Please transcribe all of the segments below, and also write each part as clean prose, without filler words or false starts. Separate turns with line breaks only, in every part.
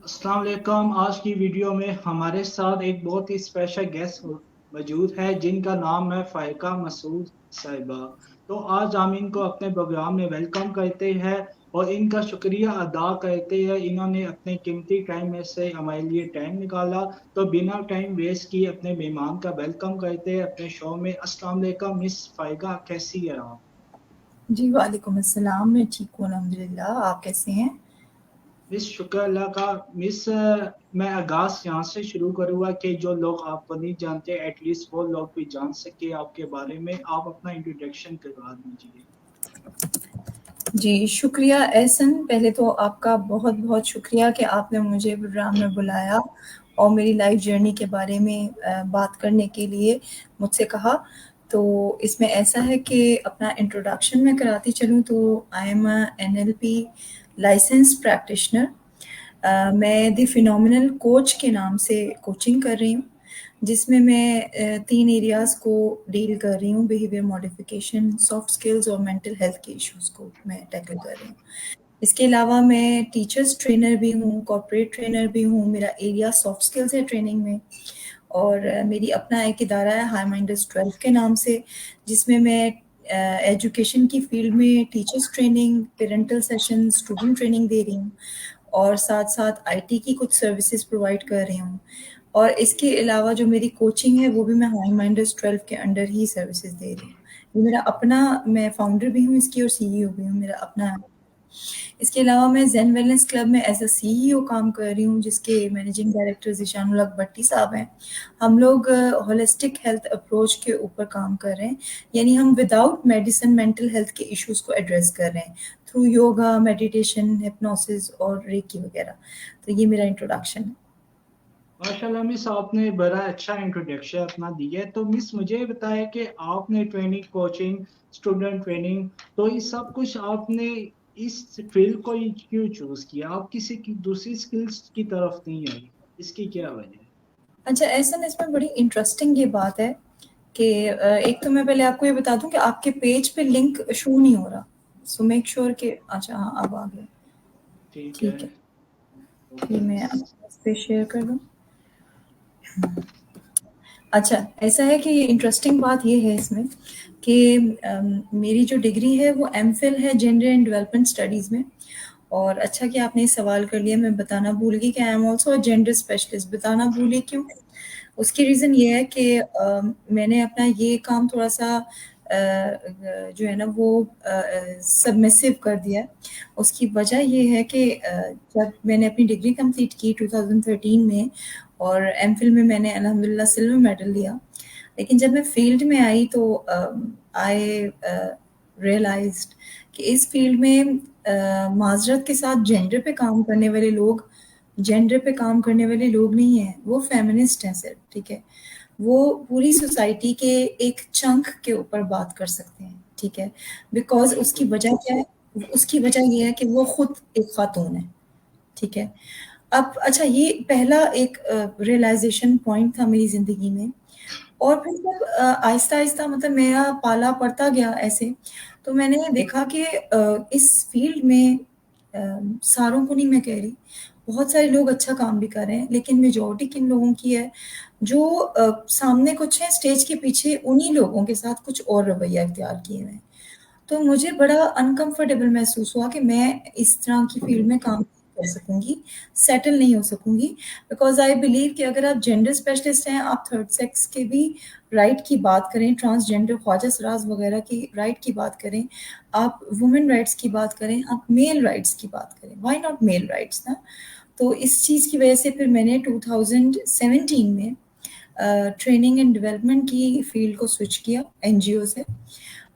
अस्सलाम वालेकुम। आज की वीडियो में हमारे साथ एक बहुत ही स्पेशल गेस्ट मौजूद है जिनका नाम है फ़ाइका मसूद साहिबा। तो आज हम इनको अपने प्रोग्राम में वेलकम करते हैं और इनका शुक्रिया अदा करते हैं। इन्होंने अपने कीमती टाइम में से हमारे लिए टाइम निकाला। तो बिना टाइम वेस्ट किए अपने मेहमान का वेलकम करते हैं अपने शो में। अस्सलाम वालेकुम मिस फ़ाइका, कैसी है आप?
जी, वालेकुम अस्सलाम। मैं ठीक हूँ अल्हम्दुलिल्लाह। आप कैसे हैं?
मिस शुक्र अल्लाह का। मिस मैं आगाज यहाँ से शुरू करूँगा कि जो लोग आपको नहीं जानते एटलीस्ट वो लोग भी जान सके आपके बारे में। आप अपना इंट्रोडक्शन करवा दीजिए।
जी, शुक्रिया एहसन। पहले तो आपका बहुत-बहुत शुक्रिया कि आपने मुझे प्रोग्राम में बुलाया और मेरी लाइफ़ जर्नी के बारे में बात करने के लिए मुझसे कहा। तो इसमें ऐसा है कि अपना इंट्रोडक्शन मैं कराती चलूँ तो I am a NLP licensed practitioner. मैं द फिनोमिनल कोच के नाम से कोचिंग कर रही हूँ, जिसमें मैं 3 एरियाज़ को डील कर रही हूँ। बिहेवियर मॉडिफ़िकेशन, सॉफ्ट स्किल्स और मेंटल हेल्थ के इश्यूज़ को मैं टैकल कर रही हूँ। इसके अलावा मैं टीचर्स ट्रेनर भी हूँ, कॉर्पोरेट ट्रेनर भी हूँ। मेरा एरिया सॉफ्ट स्किल्स है ट्रेनिंग में। और मेरी अपना एक इदारा है हाई माइंडर्स 12 के नाम से, जिसमें मैं एजुकेशन की फील्ड में teachers training, parental session, student training दे रही हूँ और साथ-साथ आईटी की कुछ सर्विसेज प्रोवाइड कर रही हूँ। और इसके अलावा जो मेरी कोचिंग है वो भी मैं हाई माइंडर्स 12 के अंडर ही सर्विसेज दे रही हूँ। ये मेरा अपना, मैं फाउंडर भी हूँ इसकी और सीईओ भी हूँ, मेरा अपना है। इसके अलावा मैं ज़ेन वेलनेस क्लब में एज़ अ सीईओ काम कर रही हूँ, जिसके मैनेजिंग डायरेक्टर ज़ीशान उल हक भट्टी साहब हैं। हम लोग होलिस्टिक हेल्थ अप्रोच के ऊपर काम कर रहे हैं, यानी हम विदाउट मेडिसिन मेंटल हेल्थ के इश्यूज़ को एड्रेस कर रहे हैं थ्रू योगा, मेडिटेशन, हिप्नोसिस और रेकी वगैरह। तो ये मेरा इंट्रोडक्शन है।
माशाल्लाह मिस, आपने बड़ा अच्छा इंट्रोडक्शन अपना दिया है। तो मिस मुझे बताया कि आपने ट्रेनिंग, कोचिंग, स्टूडेंट ट्रेनिंग, तो ये सब कुछ आपने इस फील्ड को ही क्यों चूज किया? आप किसी की दूसरी स्किल्स की तरफ नहीं आई, इसकी क्या वजह है?
अच्छा, ऐसा इसमें बड़ी इंटरेस्टिंग ये बात है कि एक तो मैं पहले आपको ये बता दूं कि आपके पेज पे लिंक शो नहीं हो रहा। सो मेक श्योर कि अच्छा हाँ, अब आ गया।
ठीक है।
ठीक है, ये
ओके
मैं
मिस।
आपको इस पे शेयर कर दूं। अच्छा, ऐसा है कि ये इंटरेस्टिंग बात ये है इसमें कि मेरी जो डिग्री है वो एमफिल है जेंडर एंड डेवलपमेंट स्टडीज़ में। और अच्छा कि आपने ये सवाल कर लिया, मैं बताना भूल गई कि I am also a gender specialist. बताना भूली क्यों? उसकी रीज़न ये है कि मैंने अपना ये काम थोड़ा-सा जो है ना वो सबमिसिव कर दिया है। उसकी वजह ये है कि जब मैंने अपनी डिग्री कंप्लीट की 2013 में और एमफिल में मैंने अल्हम्दुलिल्लाह सिल्वर मेडल लिया। लेकिन जब मैं फील्ड में आई तो आई रियलाइज़्ड कि इस फील्ड में माज़रत के साथ जेंडर पे काम करने वाले लोग नहीं हैं, वो फेमिनिस्ट हैं सिर्फ, ठीक है? वो पूरी सोसाइटी के एक चंक के ऊपर बात कर सकते हैं, ठीक है? बिकॉज़ उसकी
बिल्कुल।
वजह क्या है? उसकी वजह ये है कि वो खुद एक खातून है, ठीक है? अब अच्छा, ये पहला एक रियलाइज़ेशन पॉइंट था मेरी ज़िंदगी में। और फिर जब आहिस्ता-आहिस्ता मतलब मेरा पाला पड़ता गया ऐसे, तो मैंने ये देखा कि इस फ़ील्ड में सारों को नहीं मैं कह रही, बहुत सारे लोग अच्छा काम भी कर रहे हैं, लेकिन मेजॉरिटी किन लोगों की है, जो सामने कुछ है, स्टेज के पीछे उन्हीं लोगों के साथ कुछ और रवैया इख्तियार किए हुए हैं। तो मुझे बड़ा अनकम्फ़र्टेबल महसूस हुआ कि मैं इस तरह की फ़ील्ड में काम नहीं कर सकूँगी, सेटल नहीं हो सकूँगी। बिकॉज़ आई बिलीव कि अगर आप जेंडर स्पेशलिस्ट हैं, आप थर्ड सेक्स के भी राइट की बात करें, ट्रांसजेंडर ख्वाजा सराज वगैरह की राइट की बात करें, आप वुमेन राइट्स की बात करें, आप मेल राइट्स की बात करें, व्हाई नॉट मेल राइट्स ना? तो इस चीज़ की वजह से फिर मैंने 2017 में ट्रेनिंग एंड डेवलपमेंट की फ़ील्ड को स्विच किया एनजीओ से।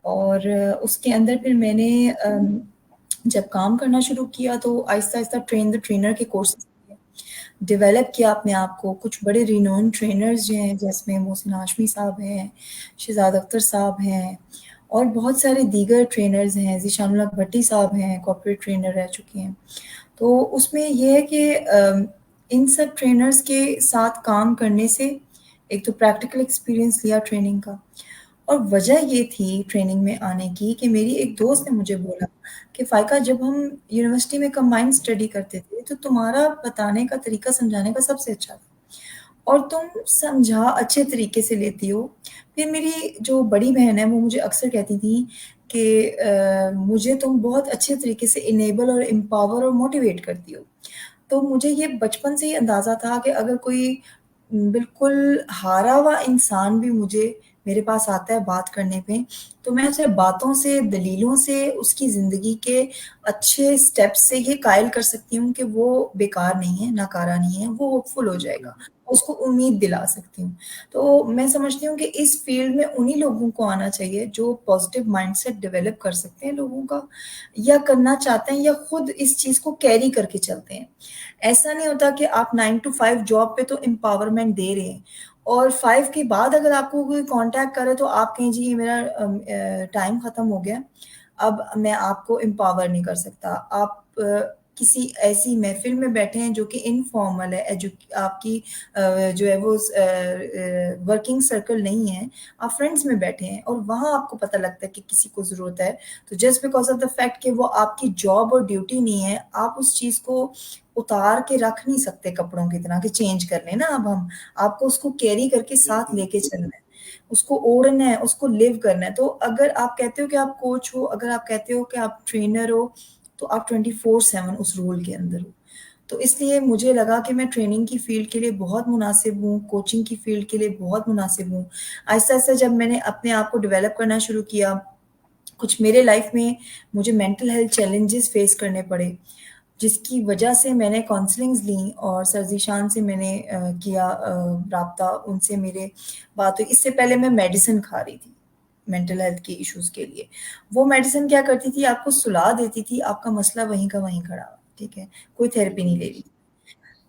और उसके अंदर फिर मैंने जब काम करना शुरू किया तो आहिस्ता-आहिस्ता ट्रेन द ट्रेनर के कोर्सेज़ किए, डेवलप किया अपने आप को। कुछ बड़े रिनोन्ड ट्रेनर्स जो हैं, जिसमें मोहसिन हाशमी साहब हैं, शहज़ाद अख्तर साहब हैं और बहुत सारे दीगर ट्रेनर्स हैं, ज़ीशान उल हक भट्टी साहब हैं, कॉर्पोरेट ट्रेनर रह चुके हैं। तो उसमें ये है कि इन सब ट्रेनर्स के साथ काम करने से एक तो प्रैक्टिकल एक्सपीरियंस लिया ट्रेनिंग का, और वजह ये थी ट्रेनिंग में आने की कि मेरी एक दोस्त ने मुझे बोला कि फ़ाइका, जब हम यूनिवर्सिटी में कंबाइंड स्टडी करते थे, तो तुम्हारा बताने का तरीका, समझाने का सबसे अच्छा था और तुम समझा अच्छे तरीके से लेती हो। फिर मेरी जो बड़ी बहन है, वो मुझे अक्सर कहती थी कि मुझे तुम बहुत अच्छे तरीके से इनेबल और एम्पावर और मोटिवेट करती हो। तो मुझे ये बचपन से ही अंदाज़ा था कि अगर कोई बिल्कुल हारा हुआ इंसान भी मुझे मेरे पास आता है बात करने पे, तो मैं उसे बातों से, दलीलों से, उसकी ज़िंदगी के अच्छे स्टेप्स से ये कायल कर सकती हूँ कि वो बेकार नहीं है, नाकारा नहीं है, वो होपफुल हो
बिल्कुल।
जाएगा। उसको उम्मीद दिला सकती हूँ। तो मैं समझती हूँ कि इस फ़ील्ड में उन्हीं लोगों को आना चाहिए जो पॉज़िटिव माइंडसेट डेवलप कर सकते हैं लोगों का, या करना चाहते हैं, या खुद इस चीज़ को कैरी करके चलते हैं। ऐसा नहीं होता कि आप 9 टू 5 जॉब पे तो एम्पावरमेंट दे रहे हैं और 5 के बाद अगर आपको कोई कॉन्टैक्ट करे तो आप कहें जी ये मेरा टाइम खत्म हो गया, अब मैं आपको एम्पावर नहीं कर सकता। आप किसी ऐसी महफ़िल में बैठे हैं जो कि इनफॉर्मल है, आपकी जो है वो वर्किंग सर्कल नहीं है, आप फ्रेंड्स में बैठे हैं और वहाँ आपको पता लगता है कि किसी को ज़रूरत है, तो just because of the fact कि वो आपकी जॉब और ड्यूटी नहीं है, आप उस चीज़ को उतार के रख नहीं सकते कपड़ों की तरह कि चेंज कर लें ना अब हम। आपको उसको कैरी करके साथ
बिल्कुल।
लेके चलना है, उसको ओढ़ना है, उसको लिव करना है। तो अगर आप कहते हो कि आप कोच हो, अगर आप कहते हो कि आप ट्रेनर हो, तो आप 24/7 उस रोल के अंदर हो। तो इसलिए मुझे लगा कि मैं ट्रेनिंग की फ़ील्ड के लिए बहुत मुनासिब हूँ, कोचिंग की फ़ील्ड के लिए बहुत मुनासिब हूँ। आहिस्ता-आहिस्ता जब मैंने अपने आप को डेवलप करना शुरू किया, कुछ मेरे लाइफ़ में मुझे मेंटल हेल्थ चैलेंजेस फ़ेस करने पड़े, जिसकी वजह से मैंने काउंसलिंग्स ली और सर ज़ीशान से मैंने किया राब्ता, उनसे मेरे बात हुई। इससे पहले मैं मेडिसिन खा रही थी, मेंटल हेल्थ के इश्यूज़ के लिए। वो मेडिसिन क्या करती थी, आपको सुला देती थी, आपका मसला वहीं का वहीं खड़ा, ठीक है? कोई थेरेपी नहीं
बिल्कुल।
ले रही।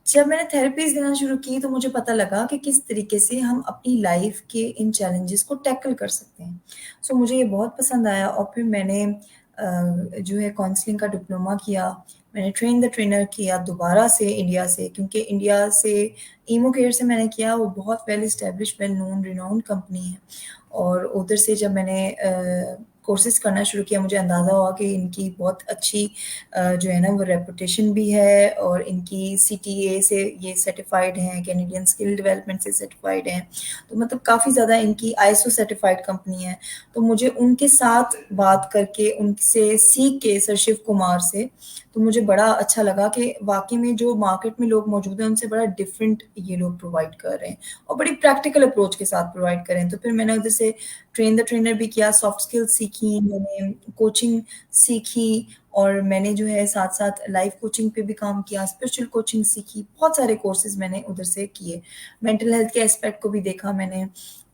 जब मैंने थेरेपीज़ लेना शुरू की तो मुझे पता लगा कि किस तरीके से हम अपनी लाइफ़ के इन चैलेंजेस को टैकल कर सकते हैं। सो मुझे ये बहुत पसंद आया और फिर मैंने जो है काउंसलिंग का डिप्लोमा किया। मैंने ट्रेन द ट्रेनर किया दोबारा से इंडिया से, क्योंकि इंडिया से ईमो केयर से मैंने किया, वो बहुत well established, well known, renowned company है। और उधर से जब मैंने कोर्सेज़ करना शुरू किया, मुझे अंदाज़ा हुआ कि इनकी बहुत अच्छी जो है ना वो रेपुटेशन भी है और इनकी सीटीए से ये सर्टिफ़ाइड हैं, कैनेडियन स्किल डेवलपमेंट से सर्टिफ़ाइड हैं। तो मतलब काफ़ी ज़्यादा इनकी आईएसओ सर्टिफ़ाइड कंपनी है। तो मुझे उनके साथ बात करके, उनसे सीख के, सर शिव कुमार से, तो मुझे बड़ा अच्छा लगा कि वाक़ई में जो मार्केट में लोग मौजूद हैं, उनसे बड़ा डिफरेंट ये लोग प्रोवाइड कर रहे हैं और बड़ी प्रैक्टिकल अप्रोच के साथ प्रोवाइड कर रहे हैं। तो फिर मैंने उधर से ट्रेन द ट्रेनर भी किया, सॉफ्ट स्किल्स सीखी, मैंने कोचिंग सीखी और मैंने जो है साथ-साथ लाइफ कोचिंग पे भी काम किया, स्पिरिचुअल कोचिंग सीखी, बहुत सारे कोर्सेज़ मैंने उधर से किए। मेंटल हेल्थ के एस्पेक्ट को भी देखा मैंने।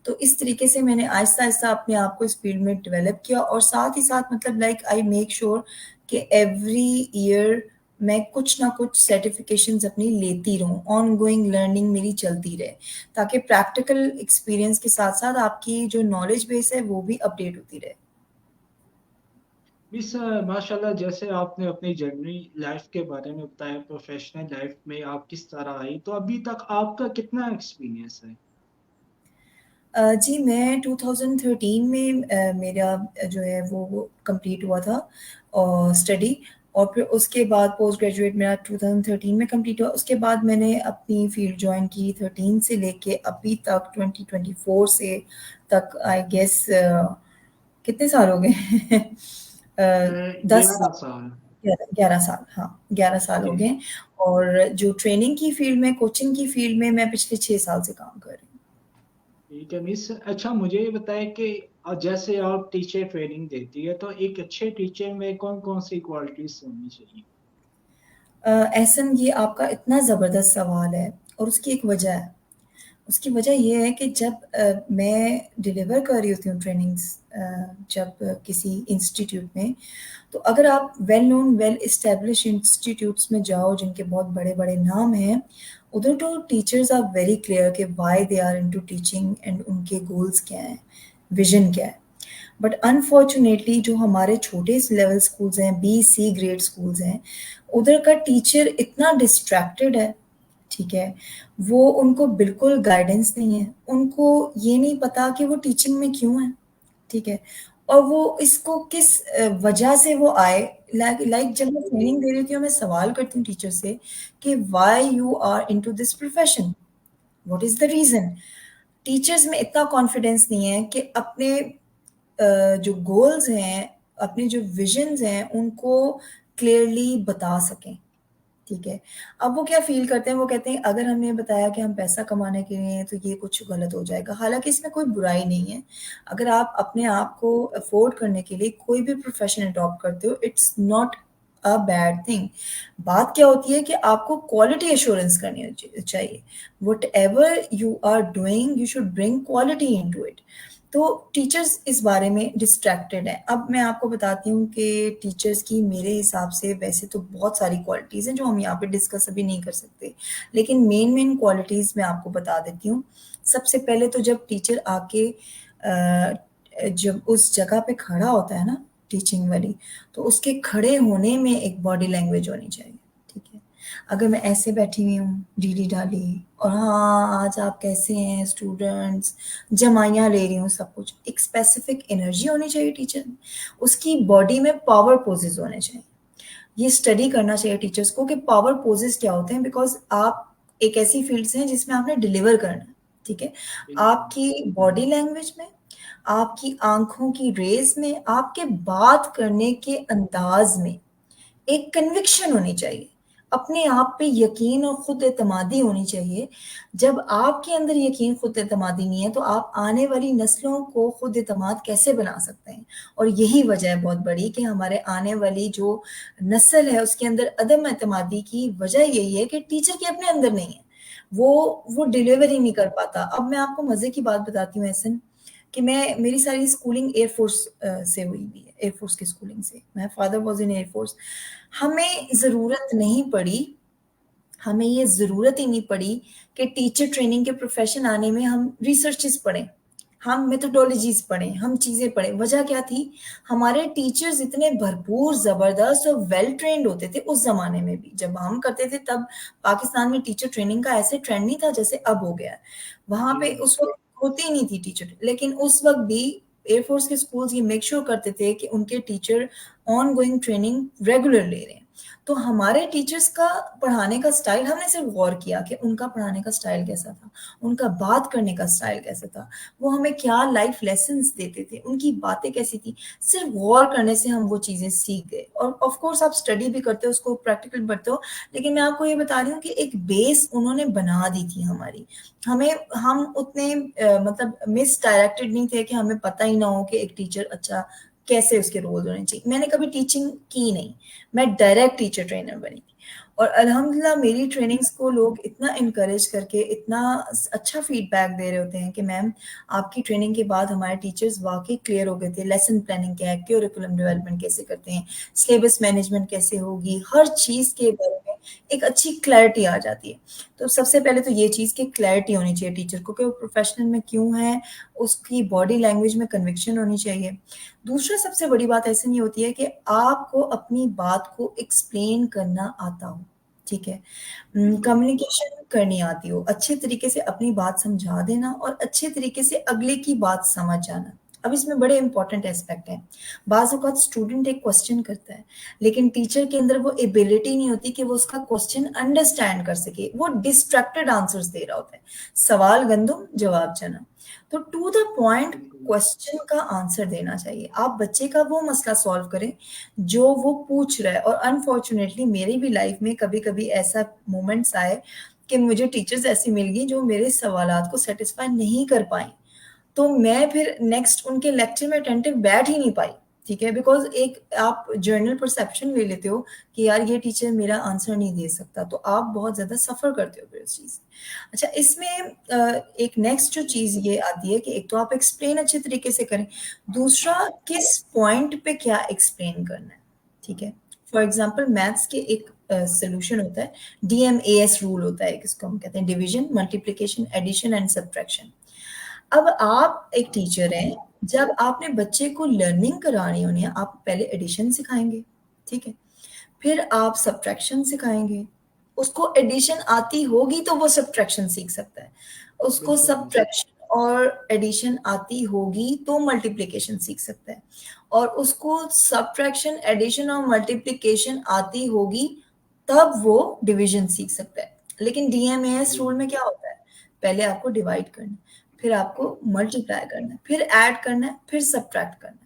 तो इस तरीके से मैंने आहिस्ता-आहिस्ता अपने आप को इस फ़ील्ड में डेवलप किया और साथ ही साथ मतलब लाइक आई मेक श्योर कि एवरी ईयर मैं कुछ ना कुछ सर्टिफ़िकेशंस अपनी लेती रहूँ, ऑनगोइंग लर्निंग मेरी चलती रहे, ताकि प्रैक्टिकल एक्सपीरियंस के साथ-साथ आपकी जो नॉलेज बेस है, वो भी अपडेट होती रहे।
मिस माशाल्लाह, जैसे आपने अपनी जर्नी लाइफ के बारे में बताया, प्रोफेशनल लाइफ में आप किस तरह आई, तो अभी तक आपका कितना एक्सपीरियंस है?
जी, मैं 2013 में मेरा जो है वो कंप्लीट हुआ था स्टडी और फिर उसके बाद पोस्ट ग्रेजुएट मेरा 2013 में कंप्लीट हुआ। उसके बाद मैंने अपनी फ़ील्ड जॉइन की 13 से लेके अभी तक 2024 से तक आई गेस कितने साल हो गए? 10
11
साल,
साल।
11 साल, हाँ, 11 साल हो
जी।
गए और जो ट्रेनिंग की फ़ील्ड में, कोचिंग की फ़ील्ड में मैं पिछले 6 साल से काम कर रही हूँ।
ठीक है मिस। अच्छा, मुझे ये बताएं कि जैसे आप टीचर ट्रेनिंग देती है, तो एक अच्छे टीचर में कौन कौन सी क्वालिटीज होनी चाहिए?
एहसन, ये आपका इतना ज़बरदस्त सवाल है और उसकी एक वजह है। उसकी वजह ये है कि जब मैं डिलीवर कर रही होती हूँ ट्रेनिंग्स जब किसी इंस्टीट्यूट में, तो अगर आप well known, well established institutes में जाओ जिनके बहुत बड़े-बड़े नाम हैं, उधर तो टीचर्स आर वेरी क्लियर कि why they are into teaching and उनके गोल्स क्या हैं, विज़न क्या है। बट अनफॉर्चुनेटली जो हमारे छोटे लेवल स्कूल्स हैं, बी, सी ग्रेड स्कूल्स हैं, उधर का टीचर इतना डिस्ट्रैक्टेड है, ठीक है? वो उनको बिल्कुल गाइडेंस नहीं है। उनको ये नहीं पता कि वो टीचिंग में क्यों हैं। ठीक है। और वो इसको किस वजह से वो आए, लाइक जब मैं ट्रेनिंग दे रही होती हूँ मैं सवाल करती हूँ टीचर से कि why you are into this profession, what is the reason. Teachers में इतना कॉन्फिडेंस नहीं है कि अपने जो गोल्स हैं, अपने जो विजन्स हैं उनको क्लियरली बता सकें। ठीक है। अब वो क्या फ़ील करते हैं, वो कहते हैं अगर हमने बताया कि हम पैसा कमाने के लिए हैं तो ये कुछ गलत हो जाएगा। हालाँकि इसमें कोई बुराई नहीं है। अगर आप अपने आप को अफ़ोर्ड करने के लिए कोई भी प्रोफ़ेशन अडॉप्ट करते हो, it's not a bad thing. बात क्या होती है कि आपको क्वालिटी एश्योरेंस करनी चाहिए। Whatever you are doing you should bring quality into it. तो टीचर्स इस बारे में डिस्ट्रैक्टेड हैं। अब मैं आपको बताती हूँ कि टीचर्स की मेरे हिसाब से वैसे तो बहुत सारी क्वालिटीज़ हैं जो हम यहाँ पे डिस्कस अभी नहीं कर सकते, लेकिन मेन क्वालिटीज़ मैं आपको बता देती हूँ। सबसे पहले तो जब टीचर आके जब उस जगह पे खड़ा होता है ना टीचिंग वाली, तो उसके खड़े होने में एक बॉडी लैंग्वेज होनी चाहिए। ठीक है। अगर मैं ऐसे बैठी हुई हूँ ढीली ढाली और हाँ आज आप कैसे हैं स्टूडेंट्स, जमाइयाँ ले रही हूँ सब कुछ, एक स्पेसिफिक एनर्जी होनी चाहिए टीचर में, उसकी बॉडी में पावर पोजेस होने चाहिए। ये स्टडी करना चाहिए टीचर्स को कि पावर पोजेस क्या होते हैं, बिकॉज आप एक ऐसी फील्ड से हैं जिसमें आपने डिलीवर करना है। ठीक है।
बिल्कुल।
आपकी बॉडी लैंग्वेज में, आपकी आंखों की रेज में, आपके बात करने के अंदाज में एक कन्विक्शन होनी चाहिए, अपने आप पे यकीन और खुद एतमादी होनी चाहिए। जब आपके अंदर यकीन खुद एतमादी नहीं है तो आप आने वाली नस्लों को खुद एतमाद कैसे बना सकते हैं। और यही वजह है बहुत बड़ी कि हमारे आने वाली जो नस्ल है उसके अंदर अदम एतमादी की वजह यही है कि टीचर के अपने अंदर नहीं है, वो डिलीवर ही नहीं कर पाता। अब मैं आपको मजे की बात बताती हूँ ऐसन कि मैं मेरी सारी स्कूलिंग एयरफोर्स से हुई हुई है, एयरफोर्स की स्कूलिंग से। My father was in air force. हमें ज़रूरत नहीं पड़ी, हमें ये ज़रूरत ही नहीं पड़ी कि टीचर ट्रेनिंग के प्रोफेशन आने में हम रिसर्चेस पढ़ें, हम मेथोडोलॉजीज पढ़ें, हम चीज़ें पढ़ें। वजह क्या थी, हमारे टीचर्स इतने भरपूर ज़बरदस्त और वेल ट्रेंड होते थे उस ज़माने में भी। जब हम करते थे तब पाकिस्तान में टीचर ट्रेनिंग का ऐसे ट्रेंड नहीं था जैसे अब हो गया है। वहाँ
जी।
पे उस वक़्त होती ही नहीं थी टीचर, लेकिन उस वक़्त भी एयरफोर्स के स्कूल्स ये मेक श्योर करते थे कि उनके teacher on going training regular ले रहे हैं। तो हमारे टीचर्स का पढ़ाने का स्टाइल, हमने सिर्फ गौर किया कि उनका पढ़ाने का स्टाइल कैसा था, उनका बात करने का स्टाइल कैसा था, वो हमें क्या लाइफ लेसन्स देते थे, उनकी बातें कैसी थी। सिर्फ गौर करने से हम वो चीज़ें सीख गए। और ऑफ कोर्स आप स्टडी भी करते हो, उसको प्रैक्टिकल पढ़ते हो, लेकिन मैं आपको ये बता रही हूँ कि एक बेस उन्होंने बना दी थी हमारी। हमें हम उतने मतलब मिस डायरेक्टेड नहीं थे कि हमें पता ही ना हो कि एक टीचर अच्छा कैसे उसके रोल होने चाहिए। मैंने कभी टीचिंग की नहीं, मैं डायरेक्ट टीचर ट्रेनर बनी थी। और अल्हम्दुलिल्लाह मेरी ट्रेनिंग्स को लोग इतना इनकरेज करके इतना अच्छा फीडबैक दे रहे होते हैं कि मैम आपकी ट्रेनिंग के बाद हमारे टीचर्स वाकई क्लियर हो गए थे, लेसन प्लानिंग क्या है, क्यूरिकुलम डेवलपमेंट कैसे करते हैं, सिलेबस मैनेजमेंट कैसे होगी, हर चीज़ के बारे में एक अच्छी क्लैरिटी आ जाती है। तो सबसे पहले तो ये चीज़ की क्लैरिटी होनी चाहिए टीचर को कि वो प्रोफेशनल में क्यों है, उसकी बॉडी लैंग्वेज में कन्विक्शन होनी चाहिए। दूसरा सबसे बड़ी बात ऐसे नहीं होती है कि आपको अपनी बात को एक्सप्लेन करना आता हो। ठीक है।
बिल्कुल।
कम्युनिकेशन करनी आती हो, अच्छे तरीके से अपनी बात समझा देना और अच्छे तरीके से अगले की बात समझ जाना। अब इसमें बड़े इंपॉर्टेंट एस्पेक्ट हैं। बाज़ औक़ात स्टूडेंट एक क्वेश्चन करता है, लेकिन टीचर के अंदर वो एबिलिटी नहीं होती कि वो उसका क्वेश्चन अंडरस्टैंड कर सके, वो डिस्ट्रैक्टेड आंसर्स दे रहा होता है। सवाल गंदुम जवाब चना। तो टू द पॉइंट
बिल्कुल।
क्वेश्चन का आंसर देना चाहिए। आप बच्चे का वो मसला सॉल्व करें जो वो पूछ रहा है। और अनफॉर्चुनेटली मेरी भी लाइफ में कभी-कभी ऐसा मोमेंट्स आए कि मुझे टीचर्स ऐसी मिल गई जो मेरे सवालात को सैटिस्फाई नहीं कर पाईं। तो मैं फिर नेक्स्ट उनके लेक्चर में अटेंटिव बैठ ही नहीं पाई। ठीक है, बिकॉज़ एक आप जर्नल परसेप्शन ले लेते हो कि यार ये टीचर मेरा आंसर नहीं दे सकता, तो आप बहुत ज़्यादा सफ़र करते हो फिर उस चीज़ से। अच्छा, इसमें एक नेक्स्ट जो चीज़ ये आती है कि एक तो आप एक्सप्लेन अच्छे तरीके से करें, दूसरा किस पॉइंट पे क्या एक्सप्लेन करना है। ठीक है। फॉर एग्ज़ाम्पल मैथ्स के एक सॉल्यूशन होता है, डीएमएएस रूल होता है, जिसको हम कहते हैं division, multiplication, addition and subtraction. अब आप एक टीचर हैं, जब आपने बच्चे को लर्निंग करानी होनी है, आप पहले एडिशन सिखाएँगे, ठीक है? फिर आप सब्ट्रैक्शन सिखाएँगे। उसको एडिशन आती होगी तो वो सब्ट्रैक्शन सीख सकता है। उसको
बिल्कुल।
सब्ट्रैक्शन और एडिशन आती होगी तो मल्टीप्लिकेशन सीख सकता है, और उसको सब्ट्रैक्शन, एडिशन और मल्टीप्लिकेशन आती होगी तब वो डिवीजन सीख सकता है। लेकिन डीएमएएस रूल में क्या होता है, पहले आपको डिवाइड करना है, फिर आपको मल्टीप्लाई करना है, फिर ऐड करना है, फिर सब्ट्रैक्ट करना है।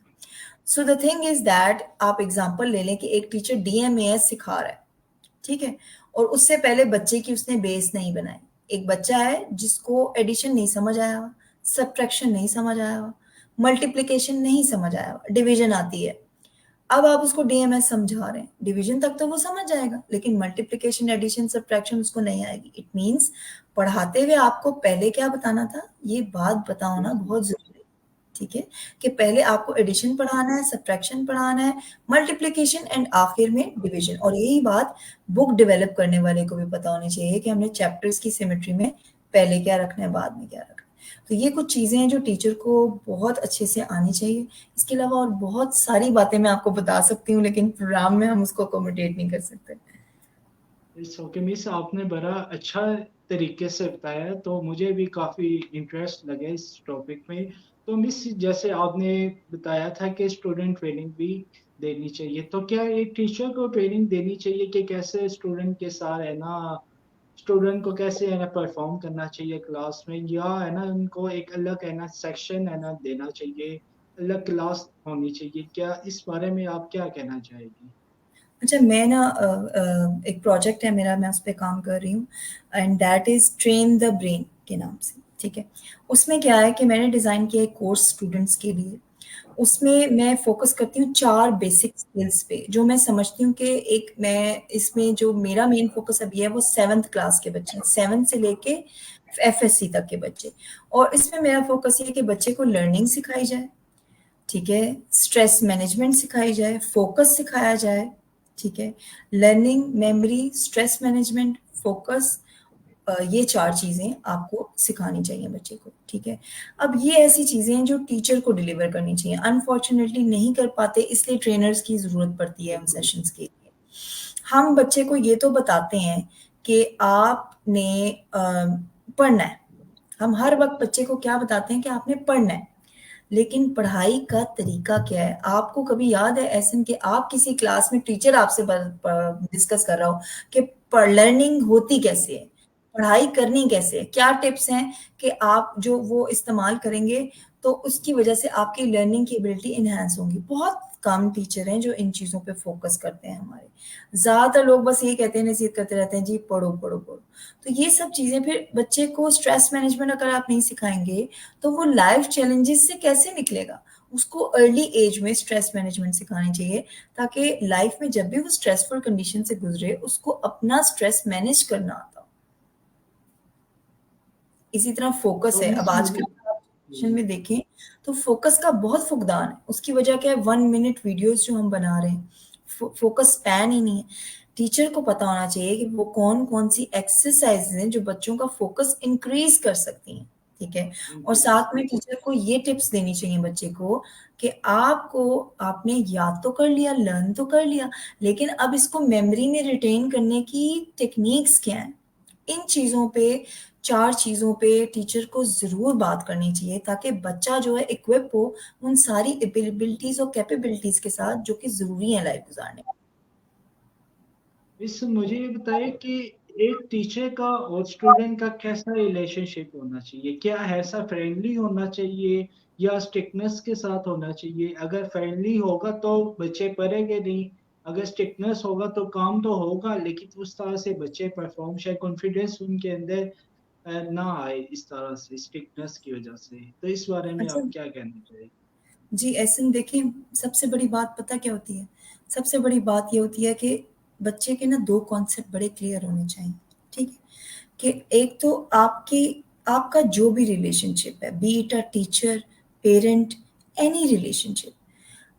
So the thing is that, आप एग्जांपल ले लें कि एक टीचर डीएमएएस सिखा रहा है, ठीक है, और उससे पहले बच्चे की उसने बेस नहीं बनाई। एक बच्चा है जिसको एडिशन नहीं समझ आया हुआ, सब्ट्रैक्शन नहीं समझ आया हुआ, मल्टीप्लिकेशन नहीं समझ आया हुआ, डिवीजन आती है। अब आप उसको डीएमएस समझा रहे हैं, डिवीजन तक तो वो समझ जाएगा, लेकिन मल्टीप्लिकेशन, एडिशन, सब्ट्रैक्शन उसको नहीं आएगी। इट मींस पढ़ाते हुए आपको पहले क्या बताना था, ये बात बताना बहुत जरूरी है, ठीक है, कि पहले आपको एडिशन पढ़ाना है, सब्ट्रैक्शन पढ़ाना है, मल्टीप्लिकेशन एंड आखिर में डिवीजन। और यही बात बुक डेवलप करने वाले को भी पता होनी चाहिए कि हमने चैप्टर्स की सिमेट्री में पहले क्या रखना है, बाद में क्या रखना है। तो ये कुछ चीजें हैं जो टीचर को बहुत अच्छे से आनी चाहिए। इसके अलावा और बहुत सारी बातें मैं आपको बता सकती हूँ, लेकिन प्रोग्राम में हम उसको अकोमोडेट नहीं कर सकते।
इट्स ओके मिस, आपने बड़ा अच्छा तरीके से बताया, तो मुझे भी काफ़ी इंटरेस्ट लगे इस टॉपिक में। तो मिस, जैसे आपने बताया था कि स्टूडेंट ट्रेनिंग भी देनी चाहिए, तो क्या एक टीचर को ट्रेनिंग देनी चाहिए कि कैसे स्टूडेंट के साथ है ना, स्टूडेंट को कैसे है ना परफॉर्म करना चाहिए क्लास में, या है ना उनको एक अलग है ना सेक्शन है ना देना चाहिए, अलग क्लास होनी चाहिए? क्या इस बारे में आप क्या कहना चाहेगी?
अच्छा, मैं ना एक प्रोजेक्ट है मेरा, मैं उस पे काम कर रही हूँ, and that is train the brain के नाम से, ठीक है। उसमें क्या है कि मैंने डिज़ाइन किया एक कोर्स स्टूडेंट्स के लिए। उसमें मैं फोकस करती हूँ 4 बेसिक स्किल्स पे, जो मैं समझती हूँ कि एक, मैं इसमें जो मेरा मेन फोकस अभी है वो 7th क्लास के बच्चे हैं, 7 से लेके एफएससी तक के बच्चे। और इसमें मेरा फोकस ये है कि बच्चे को लर्निंग सिखाई जाए, ठीक है, स्ट्रेस मैनेजमेंट सिखाई जाए, फोकस सिखाया जाए, ठीक है, learning, memory, stress management, focus, ये 4 चीजें आपको सिखानी चाहिए बच्चे को, ठीक है। अब ये ऐसी चीजें हैं जो टीचर को डिलीवर करनी चाहिए, अनफॉर्चुनेटली नहीं कर पाते, इसलिए ट्रेनर्स की जरूरत पड़ती है उन सेशंस के लिए। हम बच्चे को ये तो बताते हैं कि आपने पढ़ना है, हम हर वक्त बच्चे को क्या बताते हैं कि आपने पढ़ना है, लेकिन पढ़ाई का तरीका क्या है? आपको कभी याद है ऐसा कि आप किसी क्लास में टीचर आपसे डिस्कस कर रहा हो कि लर्निंग होती कैसे है, पढ़ाई करनी कैसे है, क्या टिप्स हैं कि आप जो वो इस्तेमाल करेंगे तो उसकी वजह से आपकी लर्निंग की एबिलिटी इनहेंस होंगी? बहुत कम टीचर हैं जो इन चीज़ों पे फोकस करते हैं हमारे। ज़्यादातर लोग बस ये कहते हैं, नसीहत करते रहते हैं, जी पढ़ो पढ़ो पढ़ो। तो ये सब चीज़ें, फिर बच्चे को स्ट्रेस मैनेजमेंट अगर आप नहीं सिखाएंगे तो वो लाइफ चैलेंजेस से कैसे निकलेगा? उसको अर्ली एज में स्ट्रेस मैनेजमेंट सिखानी चाहिए, ताकि लाइफ में जब भी वो स्ट्रेसफुल कंडीशन से गुजरे उसको अपना स्ट्रेस मैनेज करना आता हो। इसी तरह फोकस
तो
है, अब
मिस
आजकल
मुझे
जनरेशन में देखें तो फोकस का बहुत फुकदान है। उसकी वजह क्या है, 1 मिनट वीडियोस जो हम बना रहे हैं, फोकस स्पैन ही नहीं है। टीचर को पता होना चाहिए कि वो कौन कौन सी एक्सरसाइज हैं जो बच्चों का फोकस इंक्रीज कर सकती हैं, ठीक है। और साथ में टीचर को ये टिप्स देनी चाहिए बच्चे को कि आपको, आपने याद तो कर लिया, लर्न तो कर लिया, लेकिन अब इसको मेमोरी में रिटेन करने की टेक्निक्स क्या हैं? इन चीज़ों पे, 4 चीज़ों पे टीचर को ज़रूर बात करनी चाहिए, ताकि बच्चा जो है इक्विप हो उन सारी एबिलिटीज़ और कैपेबिलिटीज़ के साथ जो कि ज़रूरी है लाइफ गुजारने में।
मिस मुझे ये बताइए कि एक टीचर का और स्टूडेंट का कैसा रिलेशनशिप होना चाहिए? क्या ऐसा फ्रेंडली होना चाहिए या स्ट्रिक्टनेस के साथ होना चाहिए? अगर फ्रेंडली होगा तो बच्चे पढ़ेंगे नहीं, अगर स्ट्रिक्टनेस होगा तो काम तो होगा लेकिन उस तरह से बच्चे परफॉर्म, शायद कॉन्फिडेंस उनके अंदर ना आए इस तरह से स्ट्रिक्टनेस की वजह से। तो इस बारे में
अच्छा,
आप क्या कहना चाहिए?
जी, ऐसे देखिए, सबसे बड़ी बात पता क्या होती है? सबसे बड़ी बात ये होती है कि बच्चे के ना 2 कॉन्सेप्ट बड़े क्लियर होने चाहिए, ठीक है? कि एक तो आपका जो भी रिलेशनशिप है, B it a teacher, parent, any relationship,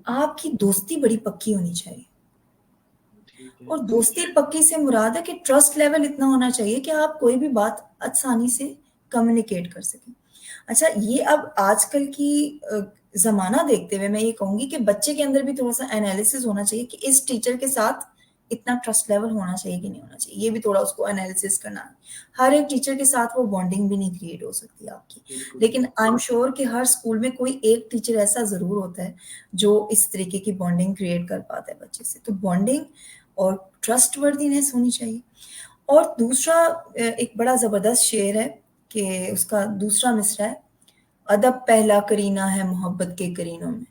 आपकी दोस्ती बड़ी पक्की होनी चाहिए।
ठीक है।
और दोस्ती पक्की से मुराद है कि ट्रस्ट लेवल इतना होना चाहिए कि आप कोई भी बात आसानी से कम्युनिकेट कर सकें। अच्छा, ये अब आजकल की ज़माना देखते हुए मैं ये कहूँगी कि बच्चे के अंदर भी थोड़ा-सा एनालिसिस होना चाहिए कि इस टीचर के साथ इतना ट्रस्ट लेवल होना चाहिए कि नहीं होना चाहिए, ये भी थोड़ा उसको एनालिसिस करना है। हर एक टीचर के साथ वो बॉन्डिंग भी नहीं क्रिएट हो सकती आपकी,
बिल्कुल।
लेकिन आई एम श्योर कि हर स्कूल में कोई एक टीचर ऐसा ज़रूर होता है जो इस तरीके की बॉन्डिंग क्रिएट कर पाता है बच्चे से। तो बॉन्डिंग और ट्रस्टवर्दीनेस होनी चाहिए। और दूसरा एक बड़ा ज़बरदस्त शेर है कि उसका दूसरा मिसरा है, अदब पहला करीना है मोहब्बत के करीनों में।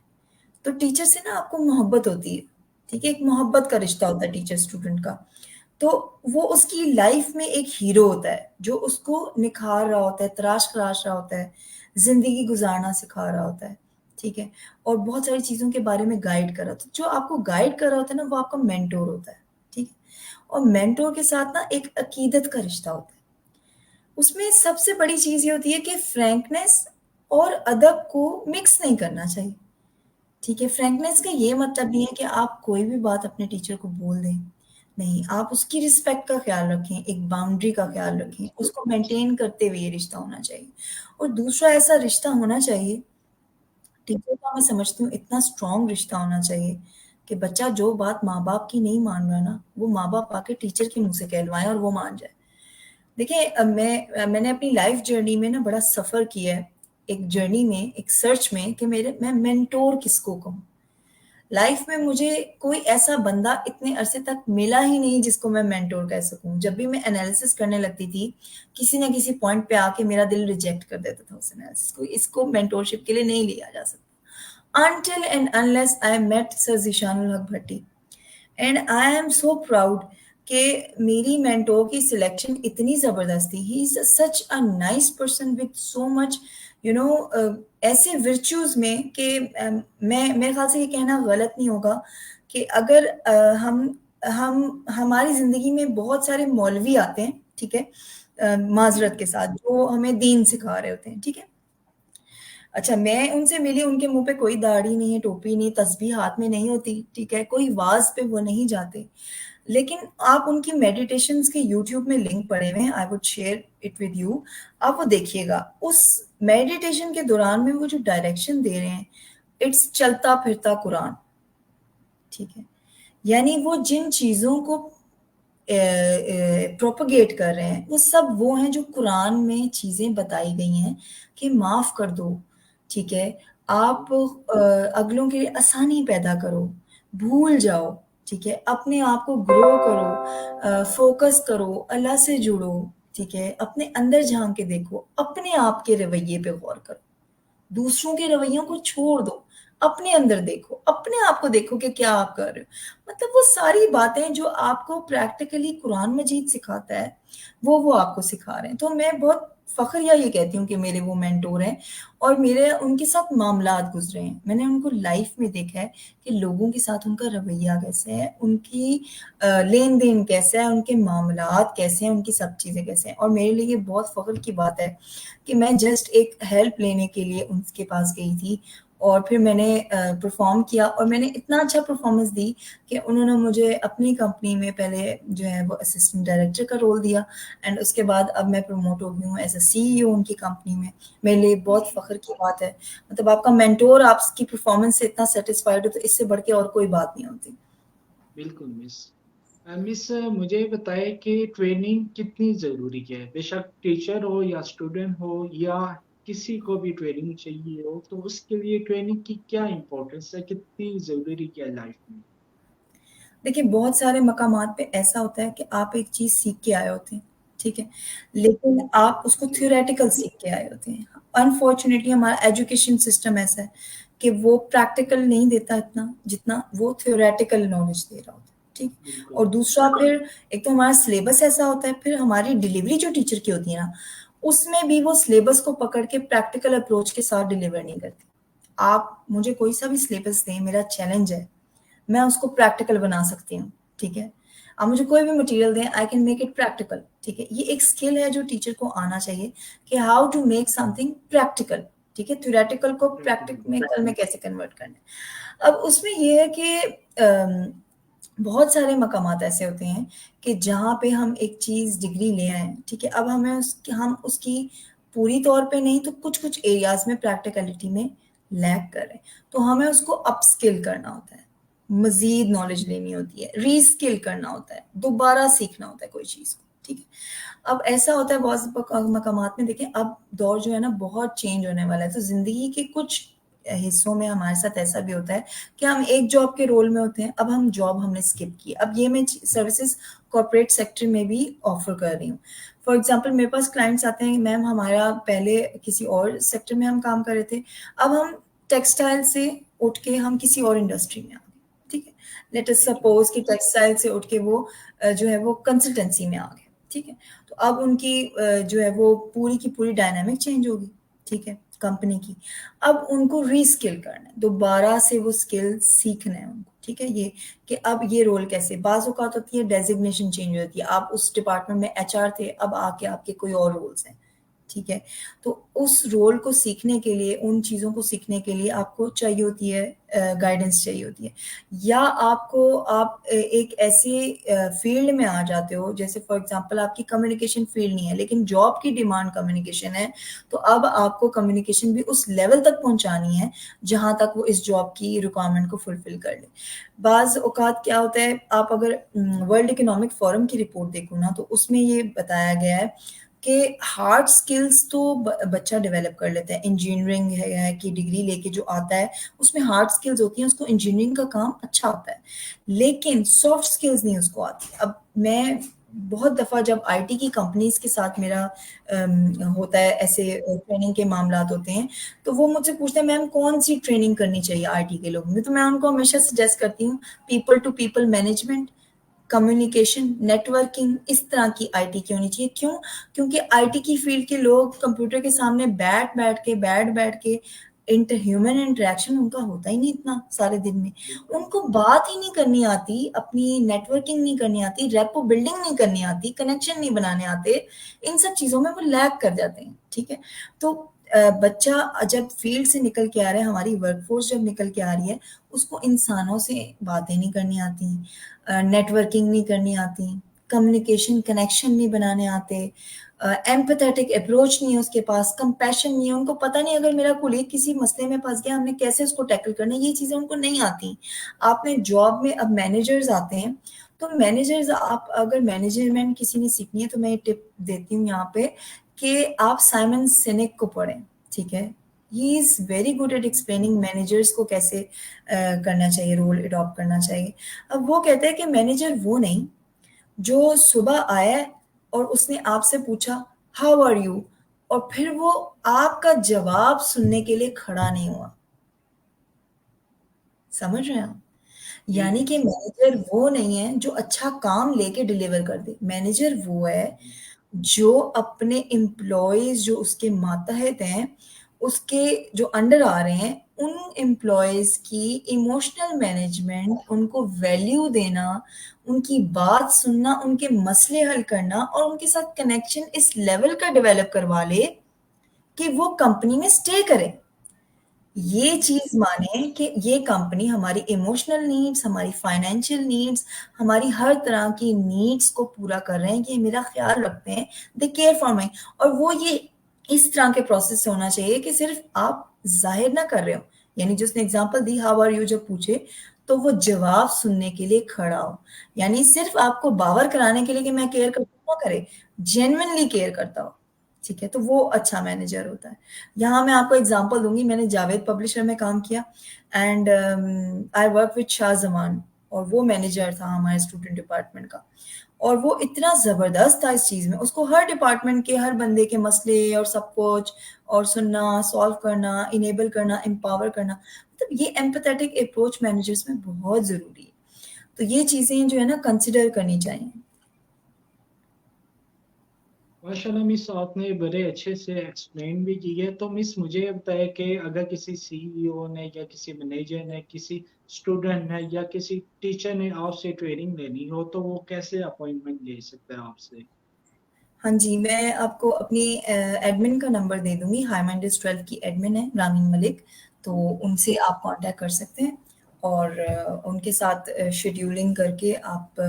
तो टीचर से ना आपको मोहब्बत होती है, ठीक है, एक मोहब्बत का रिश्ता होता है टीचर स्टूडेंट का। तो वो उसकी लाइफ में एक हीरो होता है जो उसको निखार रहा होता है, तराश रहा होता है, जिंदगी गुजारना सिखा रहा होता है, ठीक है, और बहुत सारी चीज़ों के बारे में गाइड कर रहा होता है। जो आपको गाइड कर रहा होता है ना, वो आपका मेंटोर होता है, ठीक है। और मेंटोर के साथ ना एक अकीदत का रिश्ता होता है। उसमें सबसे बड़ी चीज़ ये होती है कि फ्रैंकनेस और अदब को मिक्स नहीं करना चाहिए, ठीक है। फ्रैंकनेस का ये मतलब नहीं है कि आप कोई भी बात अपने टीचर को बोल दें, नहीं, आप उसकी रिस्पेक्ट का ख्याल रखें, एक बाउंड्री का ख्याल रखें, उसको मेंटेन करते हुए ये रिश्ता होना चाहिए। और दूसरा ऐसा रिश्ता होना चाहिए, टीचर का मैं समझती हूँ इतना स्ट्रॉन्ग रिश्ता होना चाहिए कि बच्चा जो बात माँ-बाप की नहीं मान रहा ना, वो माँ-बाप आके टीचर के मुँह से कहलवाएँ और वो मान जाए। देखिए मैंने अपनी लाइफ जर्नी में ना बड़ा सफ़र किया है, एक जर्नी में, एक सर्च में कि मैं मेंटोर किसको कहूँ? लाइफ में मुझे कोई ऐसा बंदा इतने अरसे तक मिला ही नहीं जिसको मैं मेंटोर कह सकूं। जब भी मैं एनालिसिस करने लगती थी, किसी ना किसी पॉइंट पे आके मेरा दिल रिजेक्ट कर देता था उस एनालिसिस को, इसको मेंटोरशिप के लिए नहीं लिया जा सकता। Until and unless I met sir Zeeshanul Haq Bhatti, and I am so proud कि मेरी मेंटोर की सिलेक्शन इतनी ज़बरदस्त थी। He is such a nice person with so much you know ऐसे वर्च्यूज़ में कि मैं मेरे ख़्याल से ये कहना गलत नहीं होगा कि अगर हम हमारी ज़िंदगी में बहुत सारे मौलवी आते हैं, ठीक है? माज़रत के साथ, जो हमें दीन सिखा रहे होते हैं, ठीक है? अच्छा, मैं उनसे मिली, उनके मुँह पे कोई दाढ़ी नहीं है, टोपी नहीं, तस्बीह हाथ में नहीं होती, ठीक है? कोई वाज़ पे वो नहीं जाते। लेकिन आप उनकी मेडिटेशंस के यूट्यूब में लिंक पड़े हुए हैं, I would share it with you, आप वो देखिएगा। उस मेडिटेशन के दौरान में वो जो डायरेक्शन दे रहे हैं, इट्स चलता-फिरता कुरान, ठीक है? यानी वो जिन चीज़ों को प्रोपेगेट कर रहे हैं, वो सब वो हैं जो कुरान में चीज़ें बताई गई हैं कि माफ़ कर दो, ठीक है? आप अगलों के लिए आसानी पैदा करो, भूल जाओ, ठीक है? अपने आप को ग्रो करो, फ़ोकस करो, अल्लाह से जुड़ो, ठीक है? अपने अंदर झाँक के देखो, अपने आप के रवैये पे गौर करो। दूसरों के रवैयों को छोड़ दो, अपने अंदर देखो, अपने आप को देखो कि क्या आप कर रहे हो। मतलब वो सारी बातें जो आपको प्रैक्टिकली कुरान मजीद सिखाता है, वो आपको सिखा रहे हैं। तो मैं बहुत फ़ख्रिया ये कहती हूँ कि मेरे वो मेंटोर हैं और मेरे उनके साथ मामलात गुज़रे हैं। मैंने उनको लाइफ़ में देखा है कि लोगों के साथ उनका रवैया कैसे है, उनकी लेन-देन कैसा है, उनके मामलात कैसे हैं, उनकी सब चीज़ें कैसे हैं। और मेरे लिए ये बहुत फ़ख्र की बात है कि मैं जस्ट एक हेल्प लेने के लिए उनके पास गई थी और फिर मैंने परफ़ॉर्म किया और मैंने इतना अच्छा परफ़ॉर्मेंस दी कि उन्होंने मुझे अपनी कंपनी में पहले जो है वो असिस्टेंट डायरेक्टर का रोल दिया एंड उसके बाद अब मैं प्रमोट हो गई हूँ एज़ अ सीईओ उनकी कंपनी में। मेरे लिए बहुत फ़ख्र की बात है। मतलब आपका मेंटोर आपकी परफ़ॉर्मेंस से इतना सैटिस्फाइड हो तो इससे बढ़ के और कोई बात नहीं होती।
बिल्कुल मिस। मिस मुझे ये बताएं कि ट्रेनिंग कितनी ज़रूरी है? बेशक टीचर हो या स्टूडेंट हो या किसी को भी ट्रेनिंग चाहिए हो, तो उसके लिए ट्रेनिंग की क्या इम्पोर्टेंस है? कितनी ज़रूरी है लाइफ में?
देखिए, बहुत सारे मकामात पे ऐसा होता है कि आप एक चीज़ सीख के आए होते हैं, ठीक है? लेकिन आप उसको थ्योरेटिकल सीख के आए होते हैं। अनफॉर्च्युनेटली हमारा एजुकेशन सिस्टम ऐसा है कि वो प्रैक्टिकल नहीं देता इतना, जितना वो थ्योरेटिकल नॉलेज दे रहा होता है, ठीक?
बिल्कुल।
और दूसरा फिर एक तो हमारा सिलेबस ऐसा होता है, फिर हमारी डिलीवरी जो टीचर की होती है ना, उसमें भी वो सिलेबस को पकड़ के प्रैक्टिकल अप्रोच के साथ डिलीवर नहीं करती। आप मुझे कोई सा भी सिलेबस दें, मेरा चैलेंज है मैं उसको प्रैक्टिकल बना सकती हूँ, ठीक है? आप मुझे कोई भी मटेरियल दें, I can make it practical, ठीक है? ये एक स्किल है जो टीचर को आना चाहिए कि how to make something practical, ठीक है? थ्योरेटिकल को प्रैक्टिकल में कैसे कन्वर्ट करना है। अब उसमें ये है कि बहुत सारे मकामात ऐसे होते हैं कि जहाँ पे हम एक चीज़ डिग्री ले आए हैं, ठीक है? अब हम उसकी पूरी तौर पे नहीं तो कुछ-कुछ एरियाज़ में प्रैक्टिकलिटी में लैग कर रहे हैं, तो हमें उसको अपस्किल करना होता है। मजीद नॉलेज लेनी होती है, रीस्किल करना होता है, दोबारा सीखना होता है कोई चीज़ को, ठीक है। अब ऐसा होता है बहुत मकामात में, देखें अब दौर जो है ना बहुत चेंज होने वाला है, तो ज़िंदगी के कुछ हिस्सों में हमारे साथ ऐसा भी होता है कि हम एक जॉब के रोल में होते हैं, अब हम जॉब हमने स्किप की, अब ये मैं सर्विसेज कॉर्पोरेट सेक्टर में भी ऑफर कर रही हूँ। फॉर एग्जाम्पल मेरे पास क्लाइंट्स आते हैं, मैम हमारा पहले किसी और सेक्टर में हम काम कर रहे थे, अब हम टेक्सटाइल से उठ के हम किसी और इंडस्ट्री में आ गए, ठीक है। लेट अस सपोज कि टेक्सटाइल से उठ के वो जो है वो कंसल्टेंसी में आ गए, ठीक है। तो अब उनकी जो है वो पूरी की पूरी डायनामिक चेंज होगी, ठीक है, कंपनी की। अब उनको रीस्किल करना है, दोबारा से वो स्किल सीखना है उनको, ठीक है। ये कि अब ये रोल कैसे, बाज़ औक़ात होती है डेजिग्नेशन चेंज होती है, आप उस डिपार्टमेंट में एचआर थे, अब आके आपके कोई और रोल्स हैं, ठीक है। तो उस रोल को सीखने के लिए, उन चीज़ों को सीखने के लिए आपको चाहिए होती है गाइडेंस चाहिए होती है, या आप एक ऐसे फील्ड में आ जाते हो, जैसे फॉर एग्जांपल आपकी कम्युनिकेशन फील्ड नहीं है लेकिन जॉब की डिमांड कम्युनिकेशन है, तो अब आपको कम्युनिकेशन भी उस लेवल तक पहुंचानी है जहां तक वो इस जॉब की रिक्वायरमेंट को फुलफिल कर ले। बाज़ औक़ात क्या होता है, आप अगर वर्ल्ड इकोनॉमिक फोरम की रिपोर्ट देखो ना, तो उसमें ये बताया गया है कि हार्ड स्किल्स तो बच्चा डेवलप कर लेता है, इंजीनियरिंग है की डिग्री लेके जो आता है उसमें हार्ड स्किल्स होती हैं, उसको इंजीनियरिंग का काम अच्छा होता है, लेकिन सॉफ्ट स्किल्स नहीं उसको आती। अब मैं बहुत दफ़ा जब आईटी की कंपनीज के साथ मेरा होता है, ऐसे ट्रेनिंग के मामलात होते हैं, तो वो मुझसे पूछते हैं मैम कौन सी ट्रेनिंग करनी चाहिए आईटी के लोगों में, तो मैं उनको हमेशा सजेस्ट करती हूँ people to people management, communication, networking, इस तरह की आईटी की होनी चाहिए। क्यों? क्योंकि आईटी की फील्ड के लोग कंप्यूटर के सामने बैठ बैठ के इंटर ह्यूमन इंटरेक्शन उनका होता ही नहीं इतना सारे दिन में, उनको बात ही नहीं करनी आती, अपनी नेटवर्किंग नहीं करनी आती, रेपो बिल्डिंग नहीं करनी आती, कनेक्शन नहीं बनाने आते, इन सब चीज़ों में वो लैग कर जाते हैं, ठीक है। तो बच्चा जब फील्ड से निकल के आ रहा है, हमारी वर्कफोर्स जब निकल के आ रही है, उसको इंसानों से बातें नहीं करनी आती, नेटवर्किंग नहीं करनी आती, कम्युनिकेशन कनेक्शन नहीं बनाने आते, एम्पैथेटिक अप्रोच नहीं है उसके पास, कंपैशन नहीं है, उनको पता नहीं अगर मेरा कोलीग किसी मसले में फंस गया हमने कैसे उसको टैकल करना है, ये चीज़ें उनको नहीं आती। आपने जॉब में अब मैनेजर्स आते हैं, तो मैनेजर्स आप अगर मैनेजमेंट किसी ने सीखनी है तो मैं टिप देती हूँ यहाँ पे कि आप साइमन सिनेक को पढ़ें, ठीक है। He is very good at explaining managers को कैसे करना चाहिए, रोल अडॉप्ट करना चाहिए। अब वो कहते हैं कि मैनेजर वो नहीं जो सुबह आया और उसने आपसे पूछा हाउ आर यू, और फिर वो आपका जवाब सुनने के लिए खड़ा नहीं हुआ। समझ रहे हैं आप?
जी
यानी कि मैनेजर वो नहीं है जो अच्छा काम लेके डिलीवर कर दे, मैनेजर वो है जो अपने एम्प्लॉयज जो उसके मातहत हैं, उसके जो अंडर आ रहे हैं, उन एम्प्लॉयज की इमोशनल मैनेजमेंट, उनको वैल्यू देना, उनकी बात सुनना, उनके मसले हल करना और उनके साथ कनेक्शन इस लेवल का डेवलप करवा ले कि वो कंपनी में स्टे करे। ये चीज़ माने कि ये कंपनी हमारी इमोशनल नीड्स, हमारी फाइनेंशियल नीड्स, हमारी हर तरह की नीड्स को पूरा कर रहे हैं, कि मेरा ख्याल रखते हैं, दे केयर फॉर मी। और वो ये इस तरह के प्रोसेस से होना चाहिए कि सिर्फ आप ज़ाहिर ना कर रहे हो, यानी जिसने एग्जांपल दी हाउ आर यू जब पूछे, तो वो जवाब सुनने के लिए खड़ा हो, यानी सिर्फ आपको बावर कराने के लिए कि मैं केयर करता हूँ ना करे, जेन्युइनली केयर करता हो, ठीक है। तो वो अच्छा मैनेजर होता है। यहाँ मैं आपको एग्जांपल दूंगी, मैंने जावेद पब्लिशर में काम किया and I work with Shah Zaman, और वो मैनेजर था हमारे स्टूडेंट डिपार्टमेंट का, और वो इतना जबरदस्त था इस चीज में, उसको हर डिपार्टमेंट के हर बंदे के मसले और सब कुछ और सुनना, सॉल्व करना, इनेबल करना, एम्पावर करना, मतलब ये एम्पैथेटिक अप्रोच मैनेजर्स में बहुत जरूरी है। तो ये चीजें जो है ना कंसिडर करनी चाहिए।
माशाल्लाह मिस, आपने बड़े अच्छे से एक्सप्लेन भी की है। तो मिस मुझे ये बताया कि अगर किसी सीईओ ने या किसी मैनेजर ने किसी स्टूडेंट ने या किसी टीचर ने आपसे ट्रेनिंग लेनी हो तो वो कैसे अपॉइंटमेंट ले सकता है आपसे?
हाँ जी, मैं आपको अपनी एडमिन का नंबर दे दूँगी, हाई माइंडेड 12 की एडमिन है रामीन मलिक, तो उनसे आप कॉन्टैक्ट कर सकते हैं और उनके साथ शेड्यूलिंग करके आप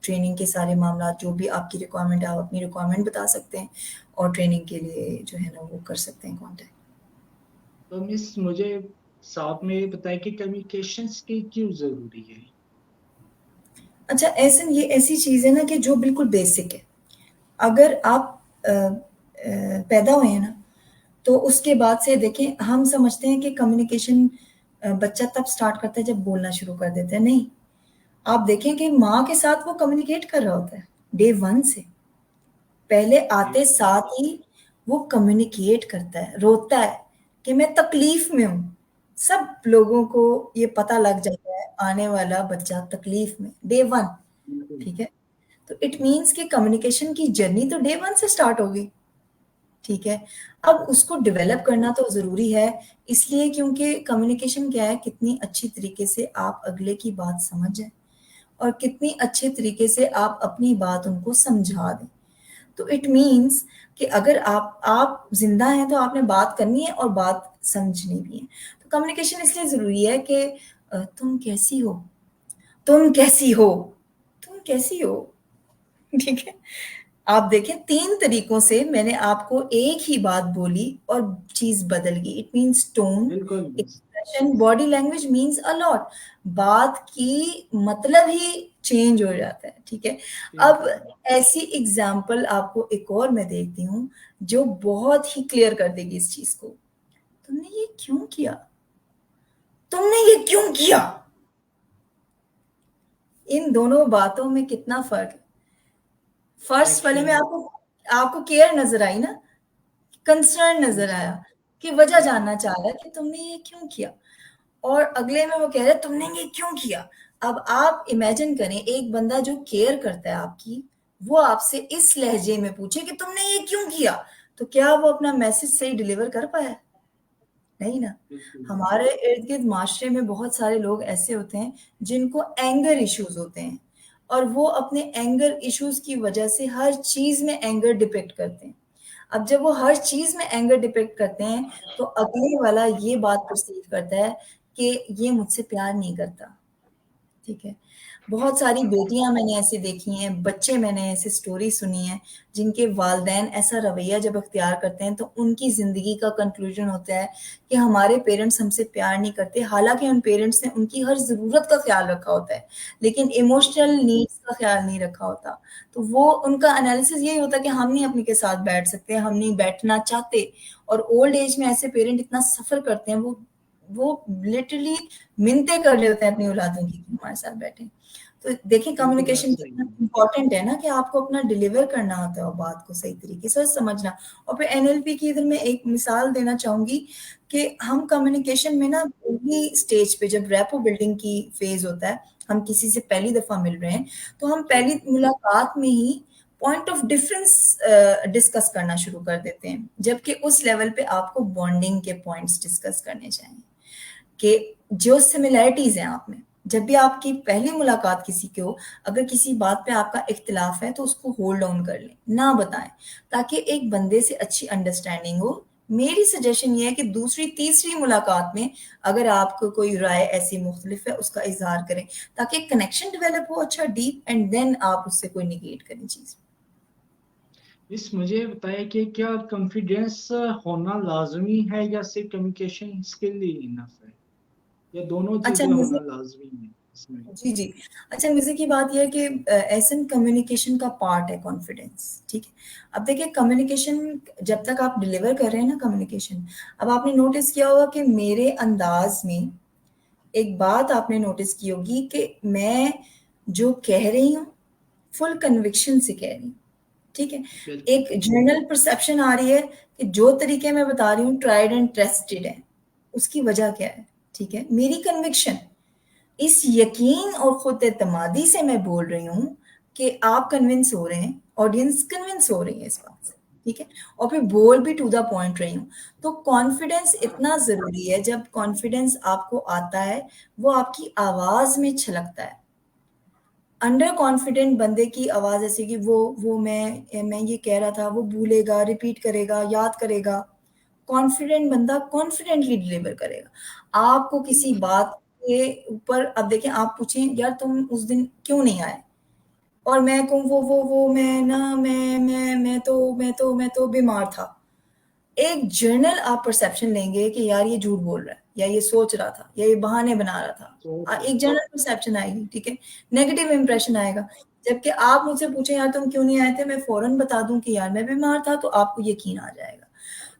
ट्रेनिंग के सारे मामलात जो भी आपकी रिक्वायरमेंट है, आप अपनी रिक्वायरमेंट बता सकते हैं और ट्रेनिंग के लिए जो है ना वो कर सकते हैं कॉन्टैक्ट।
तो मिस मुझे साथ में ये बताएं कि कम्युनिकेशंस की क्यों ज़रूरी है?
अच्छा, ऐसा ये ऐसी चीज़ है ना कि जो बिल्कुल बेसिक है। अगर आप पैदा हुए हैं ना, तो उसके बाद से देखें, हम समझते हैं कि कम्युनिकेशन बच्चा तब स्टार्ट करता है जब बोलना शुरू कर देता है। नहीं, आप देखें कि माँ के साथ वो कम्युनिकेट कर रहा होता है डे 1 से। पहले आते
बिल्कुल,
साथ ही वो कम्युनिकेट करता है, रोता है कि मैं तकलीफ में हूँ। सब लोगों को ये पता लग जाता है आने वाला बच्चा तकलीफ में, डे 1।
बिल्कुल,
ठीक है? तो इट मीन्स कि कम्युनिकेशन की जर्नी तो डे 1 से स्टार्ट होगी। ठीक है? अब उसको डेवलप करना तो ज़रूरी है, इसलिए क्योंकि कम्युनिकेशन क्या है, कितनी अच्छी तरीके से आप अगले की बात समझ जाएँ और कितनी अच्छे तरीके से आप अपनी बात उनको समझा दें। तो इट मीन्स कि अगर आप ज़िंदा हैं तो आपने बात करनी है और बात समझनी भी है। तो कम्युनिकेशन इसलिए ज़रूरी है कि तुम कैसी हो? तुम कैसी हो? तुम कैसी हो? ठीक है? आप देखें 3 तरीकों से मैंने आपको एक ही बात बोली और चीज़ बदल गई। इट मीन्स टोन,
बिल्कुल,
expression, body language means a lot. बात की मतलब ही चेंज हो जाता है, ठीक है? अब
बिल्कुल,
ऐसी एग्ज़ाम्पल आपको एक और मैं देती हूँ, जो बहुत ही क्लियर कर देगी इस चीज़ को। तुमने ये क्यों किया? तुमने ये क्यों किया? इन दोनों बातों में कितना फ़र्क है? फर्स्ट वाले में
एक्शन,
आपको आपको केयर नज़र आई ना? कंसर्न नज़र
जी,
आया कि वजह
बिल्कुल,
जानना चाह रहा है कि तुमने ये क्यों किया? और अगले में वो कह रहा है तुमने ये क्यों किया? अब आप इमेजिन करें, एक बंदा जो केयर करता है आपकी, वो आपसे इस लहजे में पूछे कि तुमने ये क्यों किया? तो क्या वो अपना मैसेज सही डिलीवर कर पाया? नहीं ना।
बिल्कुल,
हमारे इर्द-गिर्द माशरे में बहुत सारे लोग ऐसे होते हैं जिनको एंगर इश्यूज़ होते हैं और वो अपने एंगर इश्यूज़ की वजह से हर चीज़ में एंगर डिपिक्ट करते हैं। अब जब वो हर चीज़ में एंगर डिपिक्ट करते हैं, तो अगले वाला ये बात परसीव करता है कि ये मुझसे प्यार नहीं करता। ठीक है? बहुत सारी बेटियाँ मैंने ऐसी देखी हैं, बच्चे मैंने ऐसी स्टोरी सुनी है, जिनके वालिदैन ऐसा रवैया जब अख्तियार करते हैं, तो उनकी ज़िंदगी का कंक्लूज़न होता है कि हमारे पेरेंट्स हमसे प्यार नहीं करते, हालाँकि उन पेरेंट्स ने उनकी हर ज़रूरत का ख़्याल रखा होता है, लेकिन इमोशनल नीड्स का ख़्याल नहीं रखा होता। तो वो उनका एनालिसिस यही होता है कि हम नहीं अपने के साथ बैठ सकते, हम नहीं बैठना चाहते और ओल्ड एज में ऐसे पेरेंट इतना सफ़र करते हैं, वो लिटरली मिन्नतें कर लेते हैं अपनी औलादों की कि हमारे साथ बैठें। तो देखिए
बिल्कुल बात
कम्युनिकेशन
सही
कितना
है।
इम्पोर्टेंट है ना कि आपको अपना डिलीवर करना होता है वो बात को सही तरीके से और समझना। और फिर एनएलपी की इधर मैं एक मिसाल देना चाहूँगी कि हम कम्युनिकेशन में ना पहली स्टेज पे जब रैपो बिल्डिंग की फेज़ होता है, हम किसी से पहली दफ़ा मिल रहे हैं, तो हम
जी,
पहली मुलाकात में ही पॉइंट ऑफ डिफरेंस डिस्कस करना शुरू कर देते हैं, जबकि उस लेवल पे आपको बॉन्डिंग के पॉइंट्स डिस्कस करने चाहिए। कि जो सिमिलैरिटीज़ हैं आप में, जब भी आपकी पहली मुलाकात किसी की हो, अगर किसी बात पे आपका इख्तिलाफ है तो उसको होल्ड ऑन कर लें, ना बताएँ, ताकि एक बंदे से अच्छी अंडरस्टैंडिंग हो। मेरी सजेशन ये है कि दूसरी, तीसरी मुलाकात में अगर आपको कोई राय ऐसी मुख्तलिफ है, उसका इज़हार करें, ताकि कनेक्शन डेवलप हो अच्छा डीप एंड देन आप उससे कोई नेगेट करें चीज़।
इस मुझे बताइए कि क्या कॉन्फिडेंस होना लाज़मी है या सिर्फ कम्युनिकेशन स्किल ही इनफ है? या दोनों
अच्छा
चीज़ें होना
मुझे
लाज़मी है इसमें?
जी, जी। अच्छा मज़े की बात ये है कि एसन कम्युनिकेशन का पार्ट है कॉन्फिडेंस, ठीक है? अब देखिए कम्युनिकेशन जब तक आप डिलीवर कर रहे हैं ना कम्युनिकेशन, अब आपने नोटिस किया होगा कि मेरे अंदाज़ में एक बात आपने नोटिस की होगी कि मैं जो कह रही हूँ, फुल कन्विक्शन से कह रही हूँ, ठीक है?
बिल्कुल,
एक जनरल परसेप्शन आ रही है कि जो तरीके मैं बता रही हूँ ट्राइड एंड टेस्टेड है, उसकी वजह क्या है? ठीक है? मेरी कन्विक्शन इस यकीन और खुद एतमादी से मैं बोल रही हूँ कि आप कन्विंस हो रहे हैं, ऑडियंस कन्विंस हो रही है इस बात से, ठीक है? और फिर बोल भी टू द पॉइंट रही हूँ। तो कॉन्फिडेंस इतना ज़रूरी है, जब कॉन्फिडेंस आपको आता है, वो आपकी आवाज़ में छलकता है। अंडर कॉन्फिडेंट बंदे की आवाज़ ऐसे कि वो मैं ये कह रहा था, वो भूलेगा, रिपीट करेगा, याद करेगा। कॉन्फिडेंट बंदा कॉन्फिडेंटली डिलीवर करेगा। आपको किसी
बिल्कुल,
बात के ऊपर अब देखें आप पूछें यार तुम उस दिन क्यों नहीं आए? और मैं कहूँ वो मैं ना मैं तो बीमार था। एक जर्नल आप परसेप्शन लेंगे कि यार ये झूठ बोल रहा है, या ये सोच रहा था, या ये बहाने बना रहा था, एक जनरल परसेप्शन आएगी, ठीक है, नेगेटिव इंप्रेशन आएगा। जबकि आप मुझसे पूछे यार तुम क्यों नहीं आए थे, मैं फौरन बता दूं कि यार मैं बीमार था, तो आपको यकीन आ जाएगा।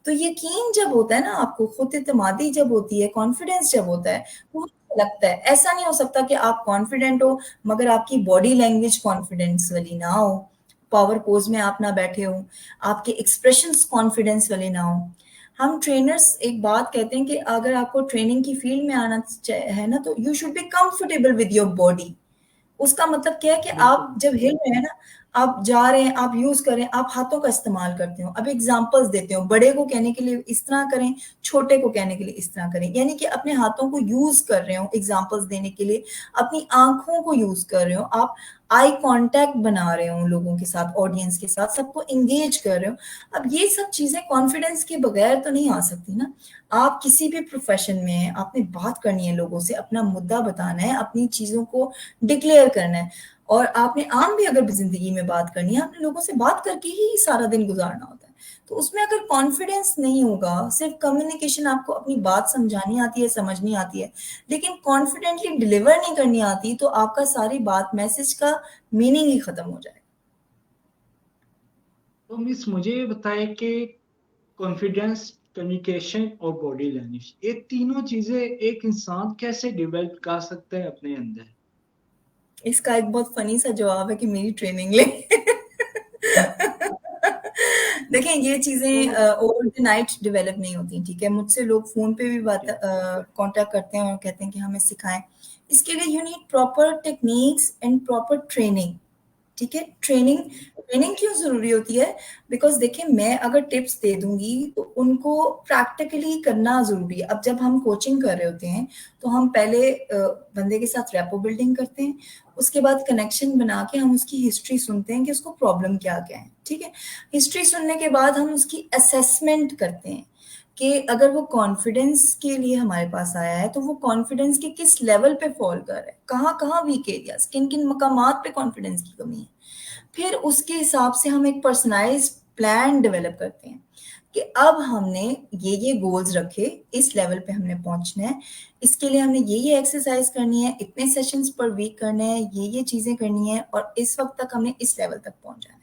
तो यकीन जब होता है ना, आपको खुद इत्मीदी जब होती है, कॉन्फिडेंस जब होता है, तो लगता है ऐसा नहीं हो सकता कि आप कॉन्फिडेंट हो मगर आपकी बॉडी लैंग्वेज कॉन्फिडेंस वाली ना हो, पावर पोज में आप ना बैठे हो, आपके एक्सप्रेशंस कॉन्फिडेंस वाले ना हो। हम ट्रेनर्स एक बात कहते हैं कि अगर आपको ट्रेनिंग की फील्ड में आना है ना, तो you should be comfortable with your body. उसका मतलब क्या है कि आप
बिल्कुल।
जब हिल रहे हैं ना, आप जा रहे हैं, आप यूज करें, आप हाथों का इस्तेमाल करते हो। अब एग्जांपल्स देते हो, बड़े को कहने के लिए इस तरह करें, छोटे को कहने के लिए इस तरह करें, यानी कि अपने हाथों को यूज कर रहे हो एग्जांपल्स देने के लिए, अपनी आंखों को यूज कर रहे हो, आप आई कांटेक्ट बना रहे हो लोगों के साथ, ऑडियंस के साथ, सबको एंगेज कर रहे हो। अब ये सब चीजें कॉन्फिडेंस के बगैर तो नहीं आ सकती ना। आप किसी भी प्रोफेशन में हैं, आपने बात करनी है लोगों से, अपना मुद्दा बताना है, अपनी चीजों को डिक्लेयर करना है, और आपने आम भी अगर जिंदगी में बात करनी है, आपने लोगों से बात करके ही सारा दिन गुजारना होता है। तो उसमें अगर कॉन्फिडेंस नहीं होगा, सिर्फ कम्युनिकेशन, आपको अपनी बात समझानी आती है, समझनी आती है, लेकिन कॉन्फिडेंटली डिलीवर नहीं करनी आती, तो आपका सारी बात, मैसेज का मीनिंग ही खत्म हो जाएगा।
तो मिस मुझे ये बताएं कि कॉन्फिडेंस, कम्युनिकेशन और बॉडी लैंग्वेज, ये तीनों चीजें एक इंसान कैसे डेवलप कर सकता है अपने अंदर?
इसका एक बहुत फनी सा जवाब है कि मेरी ट्रेनिंग ले। देखें, ये
तो
चीजें ओवर द नाइट डेवलप नहीं होती, ठीक है। मुझसे लोग फोन पे भी बात कांटेक्ट करते हैं और कहते हैं कि हमें सिखाएं। इसके लिए you need proper techniques and proper training, ठीक है। ट्रेनिंग, ट्रेनिंग क्यों जरूरी होती है? बिकॉज देखिए, मैं अगर टिप्स दे दूंगी तो उनको प्रैक्टिकली करना जरूरी है। अब जब हम कोचिंग कर रहे होते हैं, तो हम पहले बंदे के साथ रैपो बिल्डिंग करते हैं, उसके बाद कनेक्शन बना के हम उसकी हिस्ट्री सुनते हैं कि उसको प्रॉब्लम क्या क्या है, ठीक है। हिस्ट्री सुनने के बाद हम उसकी असेसमेंट करते हैं कि अगर वो कॉन्फिडेंस के लिए हमारे पास आया है, तो वो कॉन्फिडेंस के किस लेवल पे फॉल कर रहा है, कहाँ कहाँ वीक एरियाज, किन किन मकामात पे कॉन्फिडेंस की कमी है। फिर उसके हिसाब से हम एक पर्सनलाइज प्लान डेवलप करते हैं कि अब हमने ये गोल्स रखे, इस लेवल पे हमने पहुंचना है, इसके लिए हमने ये एक्सरसाइज करनी है, इतने सेशंस पर वीक करने हैं, ये चीजें करनी है, और इस वक्त तक हमने इस लेवल तक पहुंचा है।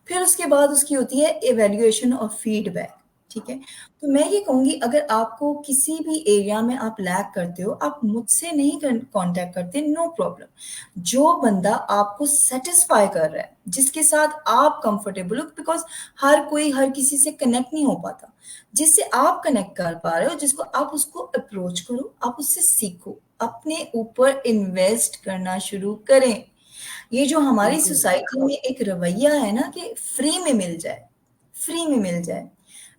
फिर उसके बाद उसकी होती है एवेल्युएशन और फीडबैक, ठीक है। तो मैं ये कहूंगी, अगर आपको किसी भी एरिया में आप लैक करते हो, आप मुझसे नहीं कांटेक्ट करते, नो प्रॉब्लम। जो बंदा आपको सेटिस्फाई कर रहा है, जिसके साथ आप कंफर्टेबल हो, बिकॉज हर कोई हर किसी से कनेक्ट नहीं हो पाता, जिससे आप कनेक्ट कर पा रहे हो, जिसको आप, उसको अप्रोच करो, आप उससे सीखो, अपने ऊपर इन्वेस्ट करना शुरू करें। ये जो हमारी
बिल्कुल।
सोसाइटी में एक रवैया है ना कि फ्री में मिल जाए, फ्री में मिल जाए,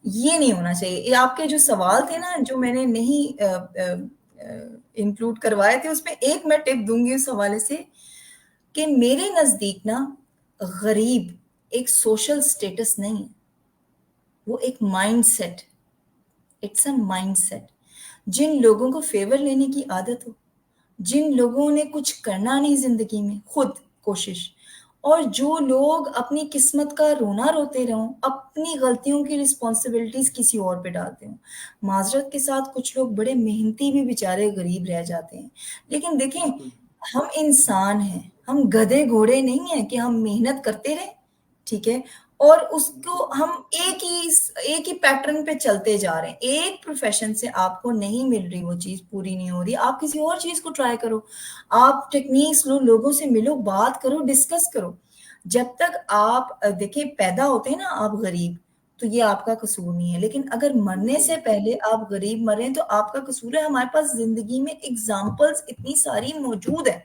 ये नहीं होना चाहिए। ये आपके जो सवाल थे ना, जो मैंने नहीं इंक्लूड करवाए थे, उसमें एक मैं टिप दूंगी उस हवाले से, कि मेरे नजदीक ना, गरीब एक सोशल स्टेटस नहीं है, वो एक mindset, it's a mindset. जिन लोगों को फेवर लेने की आदत हो, जिन लोगों ने कुछ करना नहीं जिंदगी में, खुद कोशिश, और जो लोग अपनी किस्मत का रोना रोते रहो, अपनी गलतियों की रिस्पॉन्सिबिलिटीज किसी और पे डालते हो। माजरत के साथ कुछ लोग बड़े मेहनती भी बेचारे गरीब रह जाते हैं, लेकिन देखें,
बिल्कुल।
हम इंसान हैं, हम गधे घोड़े नहीं हैं कि हम मेहनत करते रहें, ठीक है, और उसको हम एक ही पैटर्न पे चलते जा रहे हैं। एक प्रोफेशन से आपको नहीं मिल रही, वो चीज पूरी नहीं हो रही, आप किसी और चीज को ट्राई करो, आप टेक्निक्स लो, लोगों से मिलो, बात करो, डिस्कस करो। जब तक आप देखिए, पैदा होते हैं ना आप गरीब, तो ये आपका कसूर नहीं है, लेकिन अगर मरने
बिल्कुल।
से पहले आप गरीब मरे तो आपका कसूर है। हमारे पास जिंदगी में एग्जाम्पल्स इतनी सारी मौजूद है,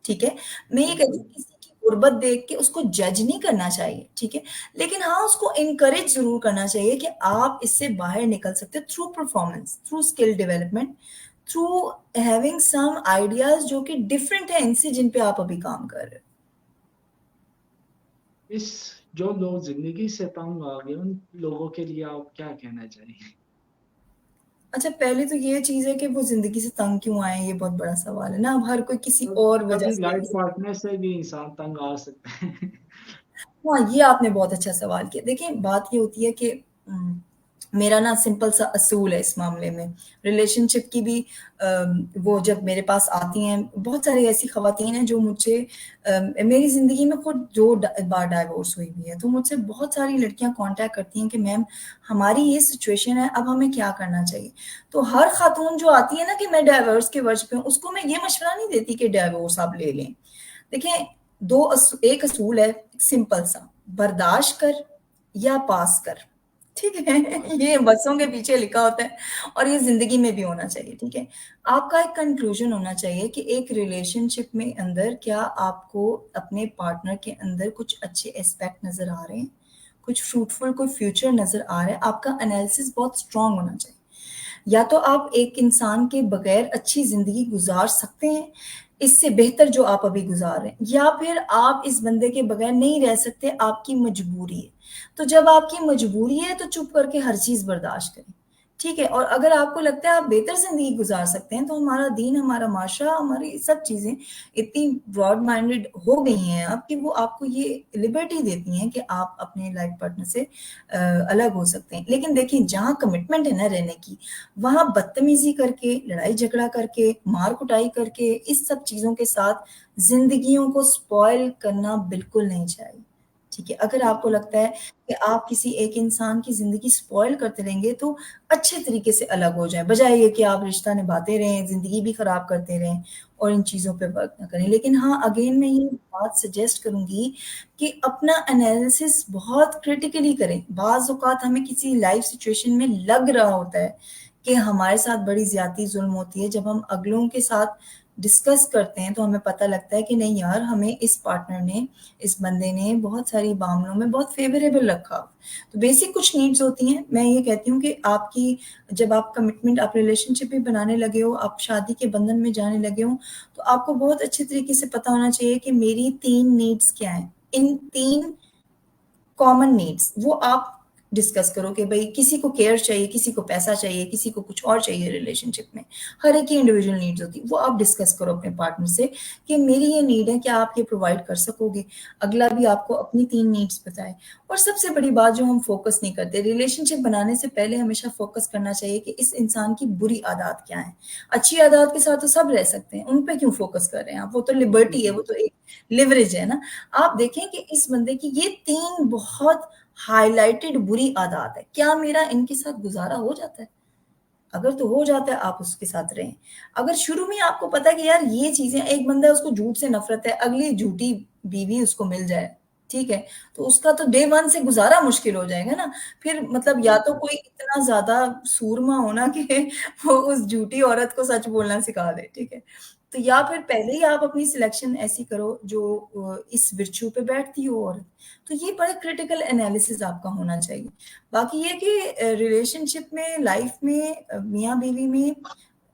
ठीक है। मैं ये कहती
बिल्कुल।
हूँ, किसी की गुर्बत देख के उसको जज नहीं करना चाहिए, ठीक है, लेकिन हाँ, उसको इनकरेज जरूर करना चाहिए कि आप इससे बाहर निकल सकते हो, through performance, through skill development, through having some ideas जो कि डिफरेंट है इनसे जिन पे आप अभी काम कर रहे हो।
इस जो लोग जिंदगी से तंग आ गए, उन लोगों के लिए आप क्या कहना चाहेंगे?
अच्छा, पहले तो ये चीज है कि वो जिंदगी से तंग क्यों आए, ये बहुत बड़ा सवाल है ना। अब हर कोई किसी
तो
और वजह
कभी
से।
लाइफ पार्टनर से भी इंसान तंग आ सकता है।
हाँ, ये आपने बहुत अच्छा सवाल किया। देखिए, बात ये होती है कि मेरा ना सिंपल सा असूल है इस मामले में। रिलेशनशिप की भी वो जब मेरे पास आती हैं, बहुत सारी ऐसी ख़वातीन हैं जो मुझसे मेरी ज़िंदगी में खुद 2 बार डाइवोर्स हुई हुई है, तो मुझसे बहुत सारी लड़कियाँ कॉन्टैक्ट करती हैं कि मैम हमारी ये सिचुएशन है, अब हमें क्या करना चाहिए? तो हर ख़ातून जो आती है ना कि मैं डाइवोर्स के वर्ज पे हूँ, उसको मैं ये मशवरा नहीं देती कि डाइवोर्स आप ले लें। देखें, एक असूल है सिंपल सा, बर्दाश्त कर या पास कर। ठीक है? ये बसों के पीछे लिखा होता है और ये ज़िंदगी में भी होना चाहिए, ठीक है? आपका एक कंक्लूजन होना चाहिए कि एक रिलेशनशिप में अंदर क्या आपको अपने पार्टनर के अंदर कुछ अच्छे एस्पेक्ट नज़र आ रहे हैं, कुछ फ्रूटफुल कोई फ्यूचर नज़र आ रहा है, आपका एनालिसिस बहुत स्ट्रॉन्ग होना चाहिए। या तो आप एक इंसान के बगैर अच्छी ज़िंदगी गुज़ार सकते हैं, इससे बेहतर जो आप अभी गुज़ार रहे हैं, या फिर आप इस बंदे के बगैर नहीं रह सकते, आपकी मजबूरी है। तो जब आपकी मजबूरी है तो चुप करके हर चीज़ बर्दाश्त करें, ठीक है? और अगर आपको लगता है आप बेहतर ज़िंदगी गुज़ार सकते हैं, तो हमारा दीन, हमारा माशरा, हमारी सब चीज़ें इतनी ब्रॉड माइंडेड हो गई हैं अब कि वो आपको ये लिबर्टी देती हैं कि आप अपने लाइफ पार्टनर से अलग हो सकते हैं। लेकिन देखिए, जहाँ कमिटमेंट है ना रहने की, वहाँ बदतमीज़ी करके, लड़ाई झगड़ा करके, मार कुटाई करके, इस सब चीज़ों के साथ ज़िंदगियों को स्पॉइल करना बिल्कुल नहीं चाहिए, ठीक है? अगर आपको
बिल्कुल।
लगता है कि आप किसी एक इंसान की ज़िंदगी स्पॉइल करते रहेंगे, तो अच्छे तरीके से अलग हो जाएँ, बजाय ये कि आप रिश्ता निभाते रहें, ज़िंदगी भी खराब करते रहें और इन चीज़ों पे वर्क ना करें। लेकिन हाँ, अगेन मैं ये बात सजेस्ट करूँगी कि अपना एनालिसिस बहुत क्रिटिकली करें। बाज़ औक़ात हमें किसी लाइफ़ सिचुएशन में लग रहा होता है कि हमारे साथ बड़ी ज़्यादती ज़ुल्म होती है, जब हम अगलों के साथ डिस्कस करते हैं, तो हमें पता लगता है कि नहीं यार, हमें इस पार्टनर ने, इस बंदे ने बहुत सारी मामलों में बहुत फ़ेवरेबल रखा। तो बेसिक कुछ नीड्स होती हैं, मैं ये कहती हूँ कि आपकी जब आप कमिटमेंट, आप रिलेशनशिप भी बनाने लगे हो, आप शादी के बंधन में जाने लगे हो, तो आपको बहुत अच्छे तरीके से पता होना चाहिए कि मेरी 3 नीड्स क्या हैं। इन 3 कॉमन नीड्स वो आप डिस्कस करो कि भाई किसी को केयर चाहिए, किसी को पैसा चाहिए, किसी को कुछ और चाहिए रिलेशनशिप में। हर एक की इंडिविजुअल नीड्स होती है, वो आप डिस्कस करो अपने पार्टनर से कि मेरी ये नीड है, क्या आप ये प्रोवाइड कर सकोगे? अगला भी आपको अपनी 3 नीड्स बताए। और सबसे बड़ी बात जो हम फोकस नहीं करते, रिलेशनशिप बनाने से पहले हमेशा फोकस करना चाहिए कि इस इंसान की बुरी आदत क्या है। अच्छी आदत के साथ तो सब रह सकते हैं, उन पे क्यों फोकस कर रहे हैं आप? वो तो लिबर्टी है, वो
जी,
तो एक लिवरेज है ना। आप देखें कि इस बंदे की ये 3 बहुत हाइलाइटेड बुरी आदत है, क्या मेरा इनके साथ गुज़ारा हो जाता है? अगर तो हो जाता है, आप उसके साथ रहें। अगर शुरू में आपको पता है कि यार ये चीज़ें, एक बंदा है उसको झूठ से नफ़रत है, अगली झूठी बीवी उसको मिल जाए, ठीक है? तो उसका तो डे 1 से गुज़ारा मुश्किल हो जाएगा ना। फिर मतलब या तो
बिल्कुल।
कोई इतना ज़्यादा सूरमा हो ना कि वो उस झूठी औरत को सच बोलना सिखा दे, ठीक है? तो या फिर पहले ही आप अपनी सिलेक्शन ऐसी करो जो इस विर्च्यू पे बैठती हो औरत। तो ये बड़ा क्रिटिकल एनालिसिस आपका होना चाहिए। बाकी ये कि रिलेशनशिप में, लाइफ में, मियाँ-बीवी में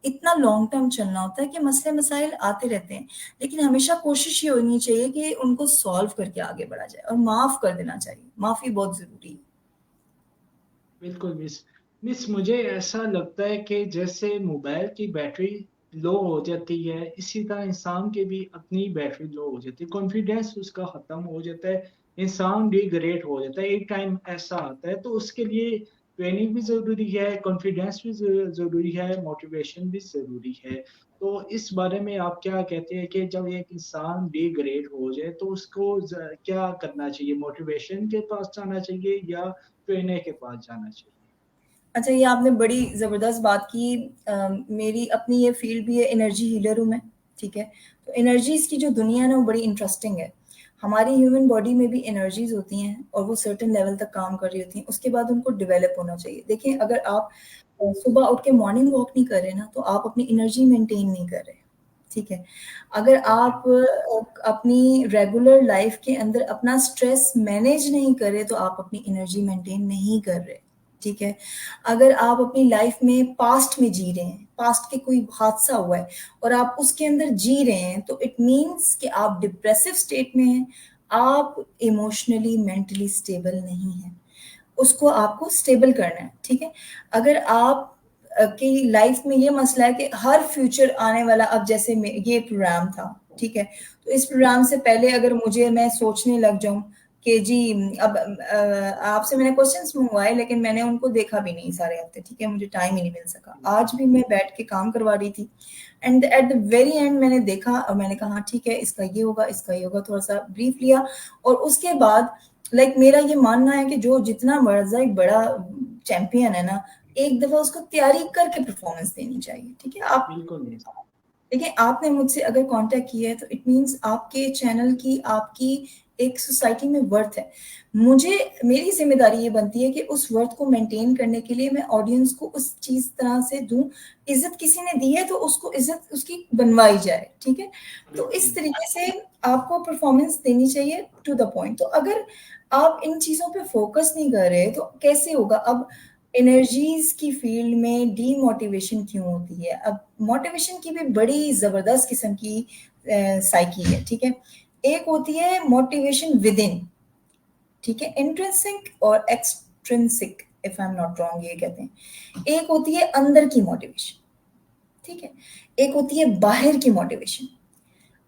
इतना लॉन्ग टर्म चलना होता है कि मसले-मसाइल आते रहते हैं। लेकिन हमेशा कोशिश ये होनी चाहिए कि उनको सॉल्व करके आगे बढ़ा जाए और माफ़ कर देना चाहिए। माफ़ी बहुत ज़रूरी है।
बिल्कुल मिस। मिस मुझे ऐसा लगता है कि जैसे मोबाइल की बैटरी लो हो जाती है, इसी तरह इंसान की भी अपनी बैटरी लो हो जाती है, कॉन्फिडेंस उसका ख़त्म हो जाता है, इंसान डिग्रेड हो जाता है। एक टाइम ऐसा आता है तो उसके लिए ट्रेनिंग भी ज़रूरी है, कॉन्फिडेंस भी ज़रूरी है, मोटिवेशन भी ज़रूरी है। तो इस बारे में आप क्या कहते हैं कि जब एक इंसान डिग्रेड हो जाए तो उसको क्या करना चाहिए? मोटिवेशन के पास जाना चाहिए या ट्रेनर के पास जाना चाहिए?
अच्छा, ये आपने बड़ी ज़बरदस्त बात की। मेरी अपनी ये फ़ील्ड भी है, एनर्जी हीलर हूँ मैं, ठीक है? तो एनर्जीज़ की जो दुनिया है ना, वो बड़ी इंटरेस्टिंग है। हमारी ह्यूमन बॉडी में भी एनर्जीज़ होती हैं और वो सर्टेन लेवल तक काम कर रही होती हैं, उसके बाद उनको डेवलप होना चाहिए। देखिए, अगर आप सुबह उठ के मॉर्निंग वॉक नहीं कर रहे ना, तो आप अपनी एनर्जी मेंटेन नहीं कर रहे, ठीक है? अगर
ओके।
आप अपनी रेगुलर लाइफ़ के अंदर अपना स्ट्रेस मैनेज नहीं कर रहे, तो आप अपनी एनर्जी मेंटेन नहीं कर रहे। ठीक है? अगर आप अपनी लाइफ में पास्ट में जी रहे हैं, पास्ट के कोई हादसा हुआ है और आप उसके अंदर जी रहे हैं, तो इट मीन्स कि आप डिप्रेसिव स्टेट में हैं, आप इमोशनली, मेंटली स्टेबल नहीं हैं। उसको आपको स्टेबल करना है, ठीक है? अगर आप की लाइफ में ये मसला है कि हर फ्यूचर आने वाला, अब जैसे ये प्रोग्राम था, ठीक है? तो इस प्रोग्राम से पहले अगर मैं सोचने लग जाऊँ कि जी अब आपसे मैंने क्वेश्चंस मंगवाए लेकिन मैंने उनको देखा भी नहीं सारे हफ्ते, ठीक है, मुझे टाइम ही नहीं मिल सका। आज भी मैं बैठ के काम करवा रही थी and at the very and मैंने देखा और मैंने कहा ठीक है इसका ये होगा, इसका ये होगा, थोड़ा सा ब्रीफ लिया और उसके बाद मेरा ये मानना है कि जो जितना मर्जा एक बड़ा चैंपियन है ना, एक दफा उसको तैयारी करके परफॉर्मेंस देनी चाहिए, ठीक है। आप
बिल्कुल नहीं।
देखिए, आपने मुझसे अगर कांटेक्ट किया है तो इट मींस आपके चैनल की, आपकी एक सोसाइटी में वर्थ है। मुझे, मेरी जिम्मेदारी ये बनती है कि उस वर्थ को मेंटेन करने के लिए मैं ऑडियंस को उस चीज तरह से दूं, इज्जत किसी ने दी है तो उसको इज्जत उसकी बनवाई जाए, ठीक है। तो इस तरीके से आपको परफॉर्मेंस देनी चाहिए टू द पॉइंट। तो अगर आप इन चीजों पे फोकस नहीं कर रहे तो कैसे होगा? अब एनर्जीज की फील्ड में डीमोटिवेशन क्यों होती है? अब मोटिवेशन की भी बड़ी जबरदस्त किस्म की साइकी है, ठीक है। एक होती है मोटिवेशन विद इन, ठीक है, इंट्रिंसिक और extrinsic, if I am not wrong ये कहते हैं। एक होती है अंदर की मोटिवेशन, ठीक है, एक होती है बाहर की मोटिवेशन।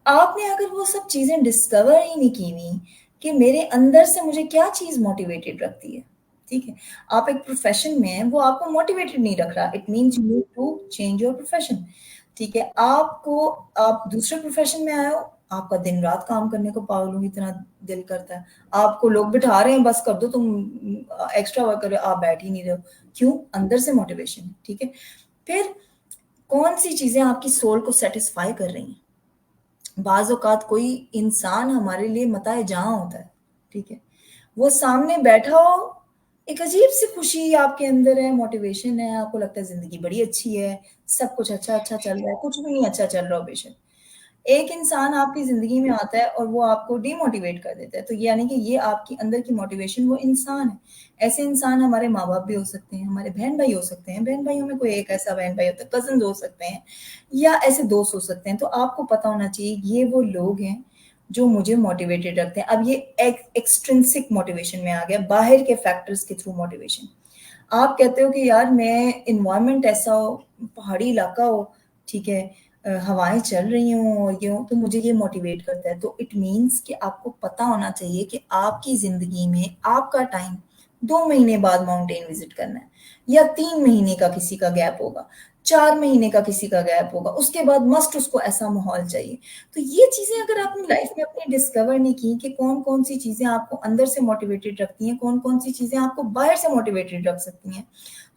आपने अगर वो सब चीजें डिस्कवर ही नहीं की हुई कि मेरे अंदर से मुझे क्या चीज मोटिवेटेड रखती है, ठीक है। आप एक प्रोफेशन में हैं, वो आपको मोटिवेटेड नहीं रख रहा, it means you need to change your profession, ठीक है। आपको, आप दूसरे प्रोफेशन में आए हो, आपका दिन रात काम करने को पागलों की तरह दिल करता है, आपको लोग बिठा रहे हैं बस कर दो तुम एक्स्ट्रा वर्क कर रहे हो, आप बैठ ही नहीं रहे हो, क्यों? अंदर से मोटिवेशन है, ठीक है। फिर कौन सी चीजें आपकी सोल को सेटिस्फाई कर रही हैं? बाज़ औक़ात कोई इंसान हमारे लिए मताए जहाँ होता है, ठीक है? वो सामने बैठा हो, एक अजीब-सी खुशी आपके अंदर है, मोटिवेशन है, आपको लगता है ज़िंदगी बड़ी अच्छी है, सब कुछ अच्छा-अच्छा चल रहा है, कुछ भी नहीं अच्छा चल रहा हो बेशक। एक इंसान आपकी ज़िंदगी में आता है और वो आपको डिमोटिवेट कर देता है, तो यानी कि ये आपकी अंदर की मोटिवेशन वो इंसान है। ऐसे इंसान हमारे माँ-बाप भी हो सकते हैं, हमारे बहन-भाई हो सकते हैं, बहन-भाइयों में कोई एक ऐसा बहन-भाई होता है, कज़िन्स हो सकते हैं या ऐसे दोस्त हो सकते हैं। तो आपको पता होना चाहिए ये वो लोग हैं जो मुझे मोटिवेटेड रखते हैं। अब ये एक्सट्रिंसिक मोटिवेशन में आ गया, बाहर के फैक्टर्स के थ्रू मोटिवेशन। आप कहते हो कि यार मैं एनवायरनमेंट ऐसा हो, पहाड़ी इलाका हो, ठीक है, हवाएं चल रही हों और ये हो तो मुझे ये मोटिवेट करता है। तो इट मीन्स कि आपको पता होना चाहिए कि आपकी ज़िंदगी में आपका टाइम 2 महीने बाद माउंटेन विज़िट करना है या 3 महीने का किसी का गैप होगा, 4 महीने का किसी का गैप होगा, उसके बाद मस्ट उसको ऐसा माहौल चाहिए। तो ये चीज़ें अगर आपने लाइफ में अपनी डिस्कवर नहीं की कि कौन-कौन सी चीज़ें आपको अंदर से मोटिवेटेड रखती हैं, कौन-कौन सी चीज़ें आपको बाहर से मोटिवेटेड रख सकती हैं,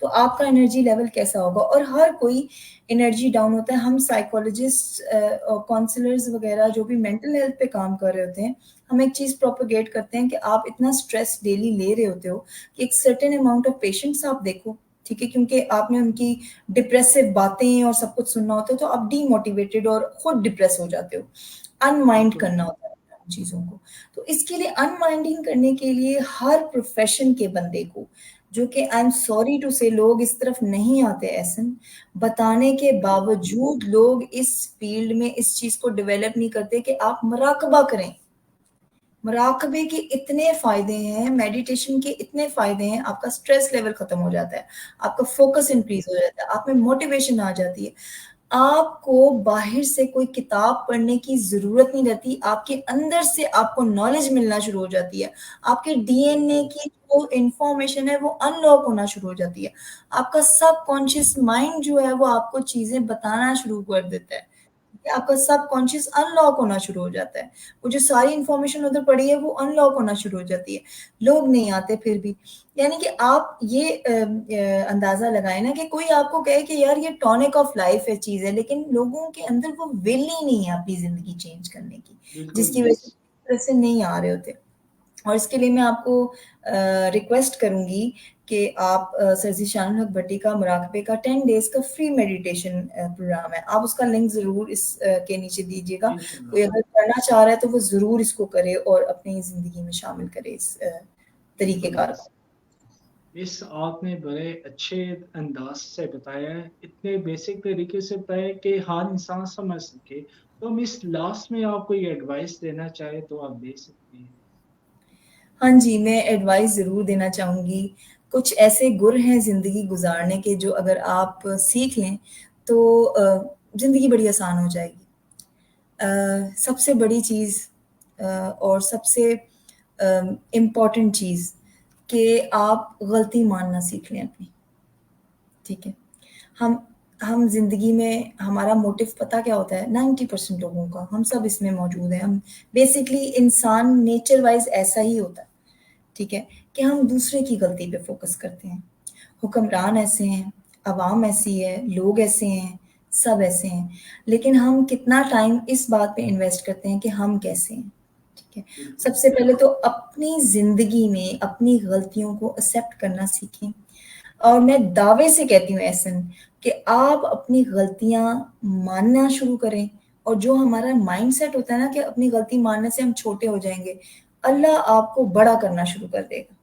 तो आपका एनर्जी लेवल कैसा होगा? और हर कोई एनर्जी डाउन होता है। हम साइकोलॉजिस्ट और काउंसलर्स वगैरह जो भी मेंटल हेल्थ पे काम कर रहे होते हैं, हम एक चीज़ प्रोपेगेट करते हैं कि आप इतना स्ट्रेस डेली ले रहे होते हो कि एक सर्टेन अमाउंट ऑफ पेशेंट्स आप देखो, ठीक है, क्योंकि आपने उनकी डिप्रेसिव बातें और सब कुछ सुनना होता है तो आप डीमोटिवेटेड और खुद डिप्रेस हो जाते हो। अनमाइंड
बिल्कुल।
करना होता है उन चीज़ों को। तो इसके लिए अनमाइंडिंग करने के लिए हर प्रोफेशन के बंदे को, जो कि आई एम सॉरी टू से लोग इस तरफ नहीं आते एहसन, बताने के बावजूद लोग इस फील्ड में इस चीज़ को डेवलप नहीं करते कि आप मुराकबा करें। मुराकबे के इतने फ़ायदे हैं, मेडिटेशन के इतने फ़ायदे हैं, आपका स्ट्रेस लेवल खत्म हो जाता है, आपका फ़ोकस इंक्रीज़ हो जाता है, आप में मोटिवेशन आ जाती है। आपको बाहर से कोई किताब पढ़ने की ज़रूरत नहीं रहती, आपके अंदर से आपको नॉलेज मिलना शुरू हो जाती है। आपके डीएनए की जो इन्फॉर्मेशन है वो अनलॉक होना शुरू हो जाती है। आपका सबकॉन्शियस माइंड जो है वो आपको चीज़ें बताना शुरू कर देता है। आपका सबकॉन्शियस अनलॉक होना शुरू हो जाता है। वो जो सारी इन्फॉर्मेशन उधर पड़ी है वो अनलॉक होना शुरू हो जाती है। लोग नहीं आते फिर भी। यानी कि आप ये अंदाज़ा लगाएँ ना कि कोई आपको कहे कि यार ये टॉनिक ऑफ लाइफ है चीज़ है, लेकिन लोगों के अंदर वो विल ही नहीं है अपनी ज़िंदगी चेंज करने की,
बिल्कुल
जिसकी
नहीं।
वजह से इस तरह से नहीं आ रहे होते। और इसके लिए मैं आपको रिक्वेस्ट करूँगी कि आप सरज़ी शानुल हक भट्टी का मुराकबे का 10 डेज़ का फ्री मेडिटेशन प्रोग्राम है। आप उसका लिंक ज़रूर इस के नीचे दीजिएगा।
इंशाल्लाह।
कोई अगर करना चाह रहा है तो वो ज़रूर इसको करे और अपनी ज़िंदगी में शामिल करे इस
बिल्कुल
तरीक़ेकार
इस
को।
इस आपने बड़े अच्छे अंदाज से बताया है, इतने बेसिक तरीके से बताया कि हर इंसान समझ सके। तो हम इस लास्ट में आप कोई एडवाइस देना चाहे तो आप दे सकते हैं।
हाँ जी, मैं एडवाइस ज़रूर देना चाहूँगी। कुछ ऐसे गुर हैं ज़िंदगी गुज़ारने के जो अगर आप सीख लें तो ज़िंदगी बड़ी आसान हो जाएगी। सबसे बड़ी चीज़ और सबसे इम्पॉर्टेंट चीज़ कि आप गलती मानना सीख लें अपनी, ठीक है? हम ज़िंदगी में हमारा मोटिव पता क्या होता है? 90% लोगों का, हम सब इसमें मौजूद हैं। हम बेसिकली इंसान नेचर वाइज़ ऐसा ही होता है, ठीक है? कि हम दूसरे की गलती पे फ़ोकस करते हैं। हुक्मरान ऐसे हैं, अवाम ऐसी है, लोग ऐसे हैं, सब ऐसे हैं। लेकिन हम कितना टाइम इस बात पे इन्वेस्ट करते हैं कि हम कैसे हैं, ठीक है?
बिल्कुल
सबसे पहले तो अपनी ज़िंदगी में अपनी गलतियों को एक्सेप्ट करना सीखें। और मैं दावे से कहती हूँ एहसन कि आप अपनी गलतियाँ मानना शुरू करें और जो हमारा माइंडसेट होता है ना कि अपनी गलती मानने से हम छोटे हो जाएँगे, अल्लाह आपको बड़ा करना शुरू कर देगा।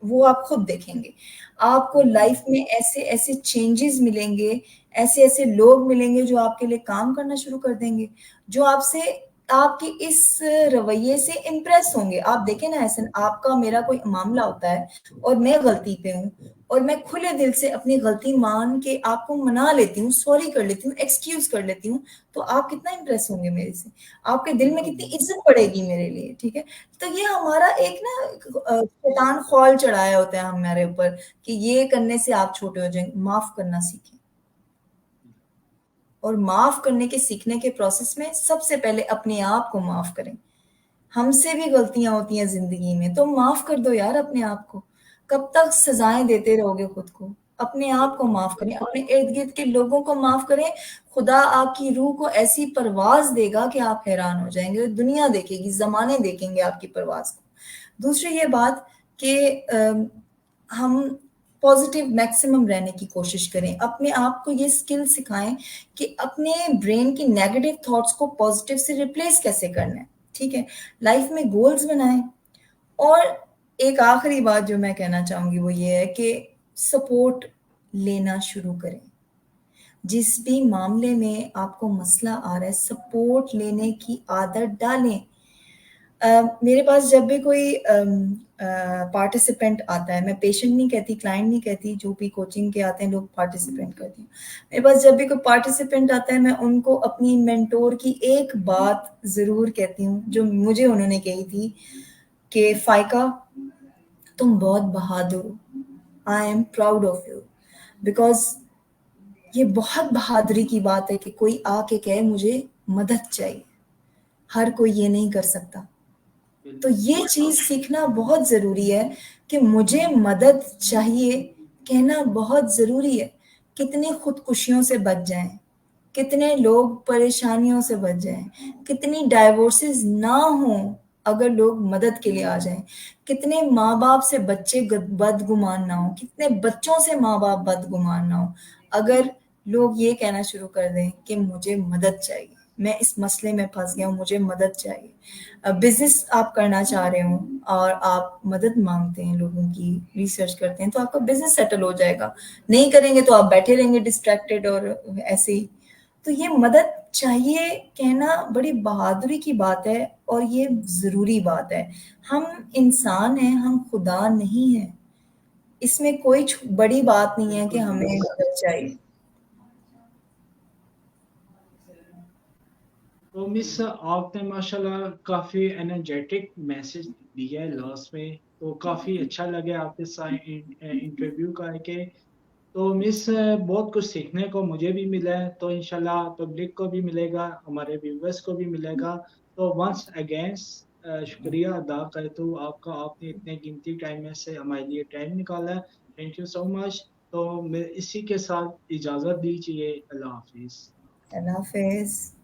वो आप खुद देखेंगे। आपको
बिल्कुल
लाइफ में ऐसे-ऐसे चेंजेस मिलेंगे, ऐसे-ऐसे लोग मिलेंगे जो आपके लिए काम करना शुरू कर देंगे, जो आपसे आपके इस रवैये से इम्प्रेस होंगे। आप देखें ना एहसन आपका मेरा कोई मामला होता है और मैं गलती पे हूँ और मैं खुले दिल से अपनी गलती मान के आपको मना लेती हूँ, सॉरी कर लेती हूँ, एक्सक्यूज़ कर लेती हूँ, तो आप कितना इम्प्रेस होंगे मेरे से। आपके दिल में कितनी
बिल्कुल
इज़्ज़त बढ़ेगी मेरे लिए, ठीक है? तो ये हमारा एक ना शैतान ख़ौल चढ़ाया होता है हमारे ऊपर कि ये करने से आप छोटे हो जाएँगे, माफ़ करना सीखें। और माफ़ करने के सीखने के प्रोसेस में सबसे पहले अपने आप को माफ़ करें। हमसे भी गलतियाँ होती हैं ज़िंदगी में, तो माफ़ कर दो यार अपने आप को। कब तक सज़ाएँ देते रहोगे खुद को? अपने आप को माफ़ करें, अपने इर्द-गिर्द के लोगों को माफ़ करें। खुदा आपकी रूह को ऐसी परवाज़ देगा कि आप हैरान हो जाएँगे। दुनिया देखेगी, ज़माने देखेंगे आपकी परवाज़ को। दूसरी ये बात कि हम पॉज़िटिव मैक्सिमम रहने की कोशिश करें। अपने आप को ये स्किल सिखाएँ कि अपने ब्रेन की नेगेटिव थॉट्स को पॉज़िटिव से रिप्लेस कैसे करना है, ठीक है? लाइफ़ में गोल्स बनाएँ और एक आखिरी बात जो मैं कहना चाहूँगी वो ये है कि सपोर्ट लेना शुरू करें। जिस भी मामले में आपको मसला आ रहा है, सपोर्ट लेने की आदत डालें। मेरे पास जब भी कोई पार्टिसिपेंट आता है, मैं पेशेंट नहीं कहती, क्लाइंट नहीं कहती, जो भी कोचिंग के आते हैं लोग पार्टिसिपेंट कहती हूँ। मेरे पास जब भी कोई पार्टिसिपेंट आता है, मैं उनको अपनी मेंटोर की एक बात ज़रूर कहती हूँ, जो मुझे उन्होंने कही थी कि "फ़ाइका, तुम बहुत बहादुर हो। I am proud of you." Because ये बहुत बहादुरी की बात है कि कोई आके कहे मुझे मदद चाहिए। हर कोई ये नहीं कर सकता। तो
बिल्कुल
ये चीज़ सीखना बहुत ज़रूरी है कि मुझे मदद चाहिए, कहना बहुत ज़रूरी है। कितनी खुदकुशियों से बच जाएँ, कितने लोग परेशानियों से बच जाएँ, कितनी डाइवोर्सेस ना हों अगर लोग मदद के लिए आ जाएँ, कितने माँ-बाप से बच्चे बदगुमान ना हों, कितने बच्चों से माँ-बाप बदगुमान ना हों, अगर लोग ये कहना शुरू कर दें कि मुझे मदद चाहिए, मैं इस मसले में फँस गया हूँ, मुझे मदद चाहिए। बिज़नेस आप करना चाह रहे हो और आप मदद माँगते हैं लोगों की, रिसर्च करते हैं, तो आपका बिज़नेस सेटल हो जाएगा। नहीं करेंगे तो आप बैठे रहेंगे डिस्ट्रैक्टेड और ऐसे ही। तो ये मदद चाहिए कहना बड़ी बहादुरी की बात है और ये ज़रूरी बात है। हम इंसान हैं, हम खुदा नहीं हैं। इसमें कोई बड़ी बात नहीं है कि
बिल्कुल
हमें
मिस
मदद चाहिए।
तो मिस आपने माशाल्लाह काफ़ी एनर्जेटिक मैसेज दिया है लास्ट में, तो काफ़ी अच्छा लगे आपके साथ इंटरव्यू करके। तो मिस बहुत कुछ सीखने को मुझे भी मिला है, तो इंशाल्लाह पब्लिक को भी मिलेगा, हमारे व्यूवर्स को भी मिलेगा। तो वंस अगेन शुक्रिया अदा करता हूँ आपका, आपने इतने कीमती टाइम में से हमारे लिए टाइम निकाला है। Thank you so much. तो मैं इसी के साथ इजाज़त दीजिए। अल्लाह हाफ़िज़।
अल्लाह हाफ़िज़।